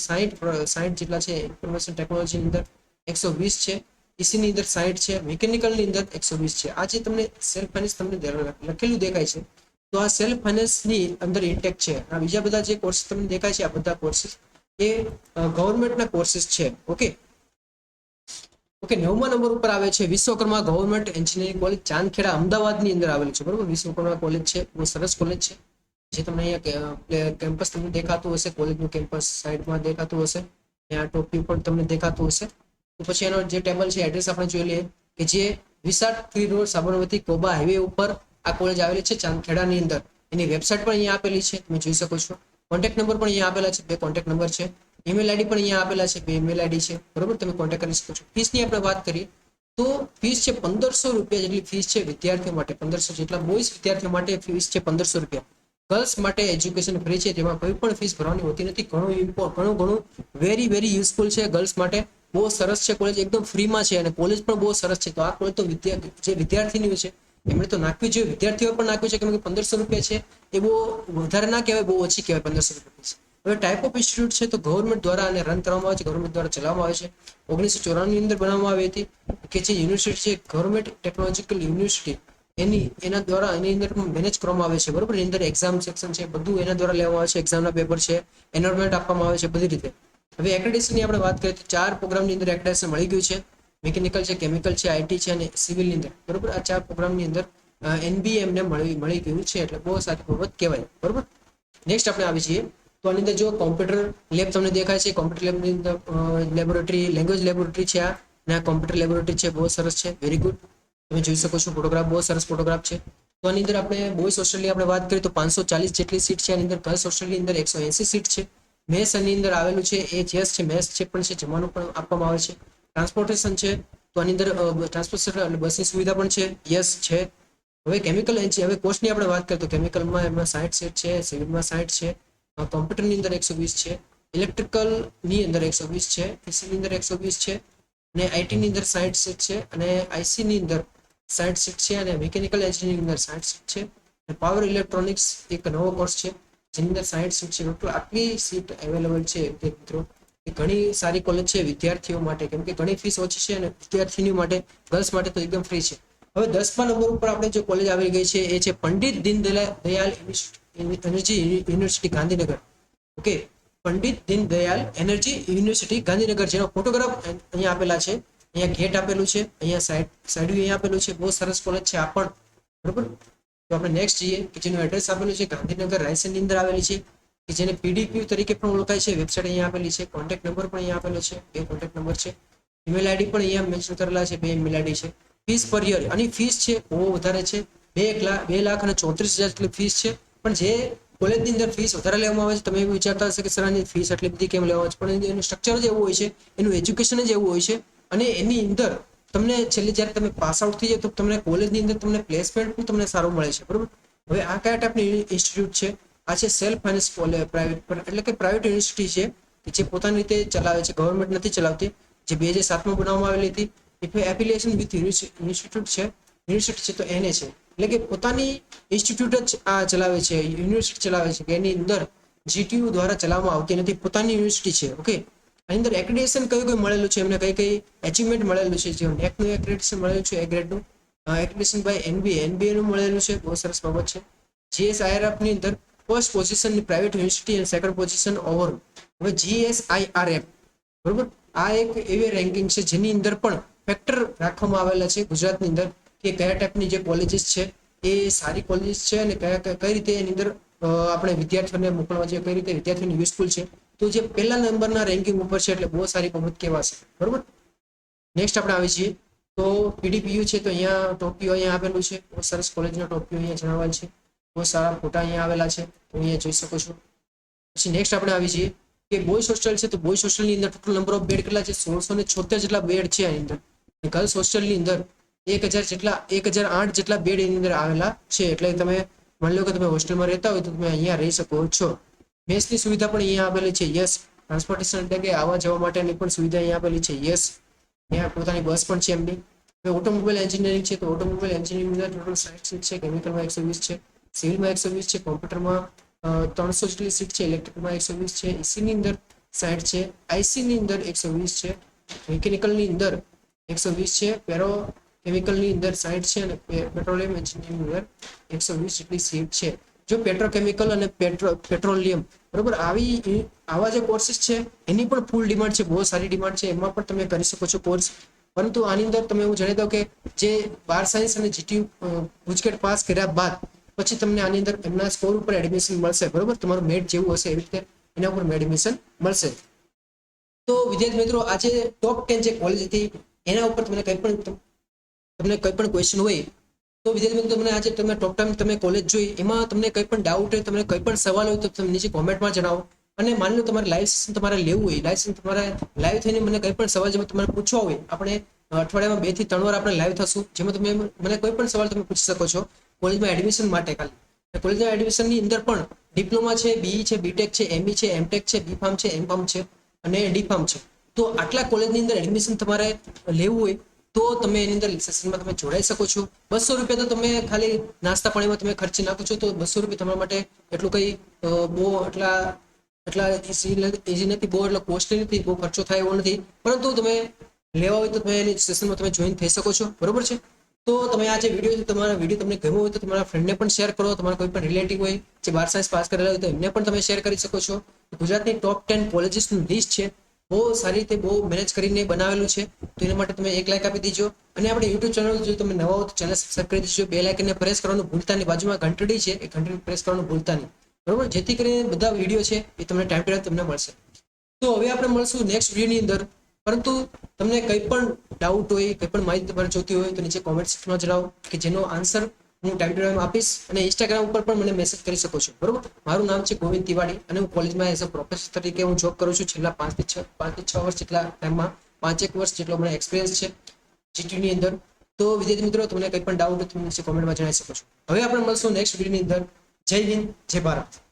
60 જેટલા છે. ઇન્ફોર્મેશન ટેકનોલોજીની અંદર 120 છે, ઈસીની અંદર 60 છે, મિકેનિકલની અંદર 120 છે. આ જે તમને સેલ્ફ ફાઇનાન્સ તમને લખેલું દેખાય છે તો આ સેલ્ફ ફાઇનાન્સની અંદર ઇન્ટેક છે. આ બીજા બધા જે કોર્સીસ તમને દેખાય છે આ બધા કોર્સીસ એ ગવર્મેન્ટના કોર્સીસ છે. ઓકે, 9મા નંબર ઉપર આવે છે Vishwakarma government engineering college, Chandkheda અમદાવાદની અંદર આવેલું છે, બરોબર. વિશ્વકર્મા કોલેજ છે, બહુ સરસ કોલેજ છે. જે તમને અહીંયા કેમ્પસ તમને દેખાતું હશે, કોલેજનું કેમ્પસ સાઈડમાં દેખાતું હશે, ત્યાં ટોપી પણ તમને દેખાતું હશે. તો પછી એનો જે ટેબલ છે એડ્રેસ આપણે જોઈ લઈએ કે જે વિશાળ tree road Sabarmati Koba highway ઉપર આ કોલેજ આવેલી છે ચાંદખેડાની અંદર. એની વેબસાઇટ પણ અહીંયા આપેલી છે, તમે જોઈ શકો છો. કોન્ટેક્ટ નંબર પણ અહીંયા આપેલા છે, 2 કોન્ટેક્ટ નંબર છે. ઈમેલ આઈડી પણ અહીંયા આપેલા છે, 2 ઈમેલ આઈડી છે, બરોબર, તમે કોન્ટેક્ટ કરી શકો છો. ફીસની આપણે વાત કરીએ તો ફીસ છે 1500 રૂપિયા જેટલી ફીસ છે વિદ્યાર્થીઓ માટે. 1500 જેટલા બોયઝ વિદ્યાર્થીઓ માટે ફીસ છે 1500 રૂપિયા. ગર્લ્સ માટે એજ્યુકેશન ફ્રી છે, જેમાં કોઈ પણ ફીસ ભરવાની હોતી નથી. ઘણું વેરી યુઝફુલ છે ગર્લ્સ માટે. બહુ સરસ છે કોલેજ, એકદમ ફ્રીમાં છે અને કોલેજ પણ બહુ સરસ છે. તો આ કોલેજ તો જે વિદ્યાર્થીનીઓ છે એમણે તો નાખવી જોઈએ, વિદ્યાર્થીઓ પણ નાખ્યું છે, કેમ કે 1500 રૂપિયા છે એ બહુ વધારે ના કહેવાય, બહુ ઓછી કહેવાય 1500 રૂપિયા. હવે ટાઈપ ઓફ ઇન્સ્ટિટ્યૂટ છે તો ગવર્મેન્ટ દ્વારા અને રન કરવામાં આવે છે, ગવર્મેન્ટ દ્વારા ચલાવવામાં આવે છે. 1994 ની અંદર બનાવવામાં આવી હતી કે જે યુનિવર્સિટી છે ગવર્મેન્ટ ટેકનોલોજીકલ યુનિવર્સિટી, એના દ્વારા એની અંદર મેનેજ કરવામાં આવે છે, બરોબર. એની અંદર એક્ઝામ સેક્શન છે, બધું એના દ્વારા લેવામાં આવે છે, એક્ઝામના પેપર છે, એનરોલમેન્ટ આપવામાં આવે છે, બધી રીતે. હવે એક્રેડિટેશનની આપણે વાત કરીએ તો 4 પ્રોગ્રામની અંદર એક્રેડિટેશન મળી ગયું છે. મિકેનિકલ છે, કેમિકલ છે, આઈટી છે અને સિવિલની અંદર, બરોબર. આ 4 પ્રોગ્રામની અંદર એનબીએ એમને મળી ગયું છે, એટલે બહુ સારી બાબત કહેવાય, બરોબર. નેક્સ્ટ આપણે આવી છીએ તો આની અંદર જો કોમ્પ્યુટર લેબ તમને દેખાય છે, કોમ્પ્યુટર લેબની અંદર લેબોરેટરી, લેંગ્વેજ લેબોરેટરી છે આ, અને આ કોમ્પ્યુટર લેબોરેટરી છે, બહુ સરસ છે, વેરી ગુડ. તમે જોઈ શકો છો ફોટોગ્રાફ, બહુ સરસ ફોટોગ્રાફ છે. તો આની અંદર આપણે બોયઝ હોસ્ટેલની આપણે વાત કરીએ તો 540 જેટલી સીટ છે આની અંદર. ગર્લ્સ હોસ્ટેલની અંદર 180 સીટ છે. મેસ આની અંદર આવેલું છે, એ જેસ છે, મેસ છે પણ છે, જમવાનું પણ આપવામાં આવે છે. ટ્રાન્સપોર્ટેશન છે તો આની અંદર ટ્રાન્સપોર્ટેશન એટલે બસની સુવિધા પણ છે, યસ છે. હવે કેમિકલ હવે કોર્સની આપણે વાત કરીએ તો કેમિકલમાં એમાં 60 સીટ છે, સિવિલમાં 60 છે, કોમ્પ્યુટરની અંદર 120 છે, ઇલેક્ટ્રિકલની અંદર 120 છે, ઈસીની અંદર 120 છે, અને આઈટીની અંદર 60 સીટ છે, અને આઈસીની અંદર 60 સીટ છે, અને મિકેનિકલ એન્જિનિયરિંગની અંદર 60 સીટ છે, અને પાવર ઇલેક્ટ્રોનિક્સ એક નવો કોર્સ છે જેની અંદર 60 સીટ છે. ટોટલ આટલી સીટ અવેલેબલ છે મિત્રો. એ ઘણી સારી કોલેજ છે વિદ્યાર્થીઓ માટે, કેમ કે ઘણી ફીસ ઓછી છે અને વિદ્યાર્થીનીઓ માટે, ગર્લ્સ માટે તો એકદમ ફ્રી છે. હવે 10મા નંબર ઉપર આપણે જે કોલેજ આવી ગઈ છે એ છે Pandit Deendayal energy university Gandhinagar. Okay, Pandit Deendayal energy university Gandhinagar, જેનો ફોટોગ્રાફ અહીંયા આપેલા છે. અહીંયા ગેટ આપેલું છે, અહીંયા સાઈડ અહીંયા આપેલું છે. બહુ સરસ કોલેજ છે આ પણ, બરોબર. તો આપણે નેક્સ્ટ જઈએ કે જેનું એડ્રેસ આપેલું છે ગાંધીનગર રાયસનની અંદર આવેલી છે, કે જેને પીડીપીયુ તરીકે પણ ઓળખાય છે. વેબસાઇટ અહીંયા આપેલી છે, કોન્ટેક્ટ નંબર પણ અહીંયા આપેલો છે, 2 કોન્ટેક્ટ નંબર છે, ઈમેલ આઈડી પણ અહીંયા મેન્શન કરેલા છે, 2 ઈમેલ આઈડી છે. ફીસ પર યર, આની ફીસ છે બહુ વધારે છે, 2,34,000 જેટલી ફીસ છે. પણ જે કોલેજની અંદર ફીસ વધારે લેવામાં આવે છે, તમે એવું વિચારતા હશે કે સર આની ફીસ આટલી બધી કેમ લેવામાં આવે છે, પણ એનું સ્ટ્રક્ચર જ એવું હોય છે, એનું એજ્યુકેશન જ એવું હોય છે, અને એની અંદર તમને છેલ્લે જ્યારે તમે પાસ આઉટ થઈ જાય તો તમને કોલેજની અંદર તમને પ્લેસમેન્ટ પણ તમને સારું મળે છે, બરોબર. હવે આ કયા ટાઈપની ઇન્સ્ટિટ્યૂટ છે? આ છે સેલ્ફ ફાઇનાન્સ પ્રાઇવેટ, એટલે કે પ્રાઇવેટ યુનિવર્સિટી છે જે પોતાની રીતે ચલાવે છે, ગવર્મેન્ટ નથી ચલાવતી, જે 2007માં બનાવવામાં આવેલી હતી. એફિલિએશન વિથ ઇન્સ્ટિટ્યૂટ છે, યુનિવર્સિટી છે તો એને છે, એટલે કે પોતાની ઇન્સ્ટિટ્યૂટ જ આ ચલાવે છે, યુનિવર્સિટી ચલાવે છે, કે એની અંદર જીટીયુ દ્વારા ચલાવવામાં આવતી નથી, પોતાની યુનિવર્સિટી છે. ઓકે, આની અંદર એક્રેડિટેશન કયું મળેલું છે, એમને કઈ એચિવમેન્ટ મળેલું છે, જે નેકનું એક્રેડિટેશન મળેલું છે, એ ગ્રેડનું એક્રેડિટેશન બાય એનબીએ નું મળેલું છે, બહુ સરસ બાબત છે. જીએસઆઈઆરએફ ની અંદર ફર્સ્ટ પોઝિશન ની પ્રાઇવેટ યુનિવર્સિટી અને સેકન્ડ પોઝિશન ઓવર. હવે જીએસઆઈઆરએફ, બરોબર, આ એક એવી રેન્કિંગ છે જેની અંદર પણ ફેક્ટર રાખવામાં આવેલા છે ગુજરાતની અંદર, કે કયા ટાઈપની જે કોલેજીસ છે એ સારી કોલેજીસ છે અને કઈ રીતે એની અંદર આપણે વિદ્યાર્થીઓને મોકલવા જોઈએ, કઈ રીતે વિદ્યાર્થીઓને યુઝફુલ છે. તો જે પહેલા નંબરના રેન્કિંગ ઉપર છે, એટલે બહુ સારી બાબત કહેવાશે, બરોબર. નેક્સ્ટ આપણે આવી છીએ તો પીડીપીયુ છે, તો અહીંયા ટોપિયો અહીંયા આપેલું છે, બહુ સરસ કોલેજનો ટોપિયો અહીંયા જણાવેલ છે, બહુ સારા ફોટા અહીંયા આવેલા છે, તો અહીંયા જોઈ શકો છો. પછી નેક્સ્ટ આપણે આવી છીએ કે બોયઝ હોસ્ટેલ છે, તો બોયઝ હોસ્ટેલની અંદર ટોટલ નંબર ઓફ બેડ કેટલા છે? 1676 જેટલા બેડ છે આની અંદર. ગર્લ્સ હોસ્ટેલની અંદર 1008 જેટલા બેડ એની અંદર આવેલા છે. એટલે તમે માની લો કે તમે હોસ્ટેલમાં રહેતા હોય તો તમે અહીંયા રહી શકો છો. મેસની સુવિધા પણ અહીંયા આપેલી છે, યસ. ટ્રાન્સપોર્ટેશન એટલે કે આવવા જવા માટેની પણ સુવિધા અહીંયા આપેલી છે, યસ. અહીંયા પોતાની બસ પણ છે એમની. ઓટોમોબાઈલ એન્જિનિયરિંગ છે, તો ઓટોમોબાઈલ એન્જિનિયરિંગ અંદર ટોટલ 60 સીટ છે, કેમિકલમાં 120 છે, સિવિલમાં 120 છે, કોમ્પ્યુટરમાં 300 જેટલી સીટ છે, ઇલેક્ટ્રિકમાં 120 છે, ઈસીની અંદર 60 છે, આઈસીની અંદર 120 છે, મિકેનિકલની અંદર 120 છે, પેરો કેમિકલની અંદર 60 છે, અને પેટ્રોલિયમ એન્જિનિયરિંગની અંદર 120 જેટલી સીટ છે. જો પેટ્રોકેમિકલ અને પેટ્રોલિયમ, બરોબર, આવા જે કોર્सेस છે એની પણ ફૂલ ડિમાન્ડ છે, બહુ સારી ડિમાન્ડ છે, એમાં પણ તમે કરી શકો છો કોર્સ. પરંતુ આની અંદર તમે એવું જણાવી દો કે જે 12 સાયન્સ અને જીટીયુ ગુજકેટ પાસ કર્યા બાદ પછી તમને આની અંદર એમના સ્કોર ઉપર એડમિશન મળશે, બરોબર. તમારું મેટ જેવું હશે એવી રીતે એના ઉપર એડમિશન મળશે. તો વિદ્યાર્થી મિત્રો, આજે ટોપ 10 જે કોલેજ હતી એના ઉપર તમને કંઈ પણ ક્વેશ્ચન હોય તો વિદ્યાર્થી મિત્રો તમને આજે તમે ટોપ 10 તમે કોલેજ જોઈ, એમાં તમને કંઈ પણ ડાઉટ હોય, તમને કંઈ પણ સવાલ હોય તો તમે નીચે કોમેન્ટમાં જણાવો. અને માની લો તમારે લાઈવ સેશન તમારે લેવું હોય, લાઈવ સેશન તમારે લાઈવ થઈને મને કંઈ પણ સવાલ જેમાં તમારે પૂછવા હોય, આપણે અઠવાડિયામાં 2 થી 3 વાર આપણે લાઈવ થશું, જેમાં તમે મને કોઈ પણ સવાલ તમે પૂછી શકો છો કોલેજમાં એડમિશન માટે. ખાલી કોલેજમાં એડમિશનની અંદર પણ ડિપ્લોમા છે, બીઈ છે, બીટેક છે, એમઈ છે, એમટેક છે, બીફાર્મ છે, એમફાર્મ છે અને ડીફાર્મ છે. તો આટલા કોલેજની અંદર એડમિશન તમારે લેવું હોય તો તમે એની અંદર સેશનમાં તમે જોડાઈ શકો છો. 200 રૂપિયા તો તમે ખાલી નાસ્તા પાણીમાં તમે ખર્ચી નાખો છો, તો 200 રૂપિયા તમારા માટે એટલું કંઈ બહુ એટલા ઇઝી નથી, બહુ એટલો કોસ્ટલી નથી, બહુ ખર્ચો થાય એવો નથી. પરંતુ તમે લેવા હોય તો તમે એની સેશનમાં તમે જોઈન થઈ શકો છો. બરોબર છે. તો તમે આ જે વિડીયો છે, તમારા વિડીયો તમને ગમ્યો હોય તો તમારા ફ્રેન્ડને પણ શેર કરો. તમારા કોઈ પણ રિલેટિવ હોય જે 12 સાયન્સ પાસ કરેલા હોય તો એમને પણ તમે શેર કરી શકો છો. ગુજરાતની ટોપ 10 કોલેજીસનું લિસ્ટ છે, બહુ સારી રીતે બહુ મેનેજ કરીને બનાવેલું છે. તો એના માટે તમે એક લાઈક આપી દીજો. અને આપણે યુટ્યુબ ચેનલ જો તમે નવા હો તો ચેનલ સબસ્ક્રાઇબ કરી દીજો. બે લાઇકને પ્રેસ કરવાનું ભૂલતા નહીં. બાજુમાં ઘંટડી છે, એ ઘંટડી પ્રેસ કરવાનું ભૂલતા નહીં. બરોબર, જેથી કરીને બધા વિડીયો છે એ તમને ટાઈમ ટુ ટાઈમ તમને મળશે. તો હવે આપણે મળશું નેક્સ્ટ વિડીયોની અંદર. પરંતુ તમને કંઈ પણ ડાઉટ હોય, કંઈ પણ માહિતી તમારે જોતી હોય તો નીચે કોમેન્ટ સેક્શનમાં જણાવો, કે જેનો આન્સર હું ટાઈમ ટુ ટાઈમ આપીશ. અને ઇન્સ્ટાગ્રામ ઉપર પણ મને મેસેજ કરી શકો છો. બરોબર, મારું નામ છે ગોવિંદ તિવાડી અને હું કોલેજમાં એઝ અ પ્રોફેસર તરીકે હું જોબ કરું છું. છેલ્લા 5 થી 6 વર્ષ જેટલા ટાઈમમાં 5 વર્ષ જેટલો મને એક્સપિરિયન્સ છે જીટીયુની અંદર. તો વિદ્યાર્થી મિત્રો, તમને કંઈ પણ ડાઉટ હોય તો નીચે કોમેન્ટમાં જણાવી શકો છો. હવે આપણે મળશું નેક્સ્ટ વિડીયોની અંદર. જય હિન્દ, જય ભારત.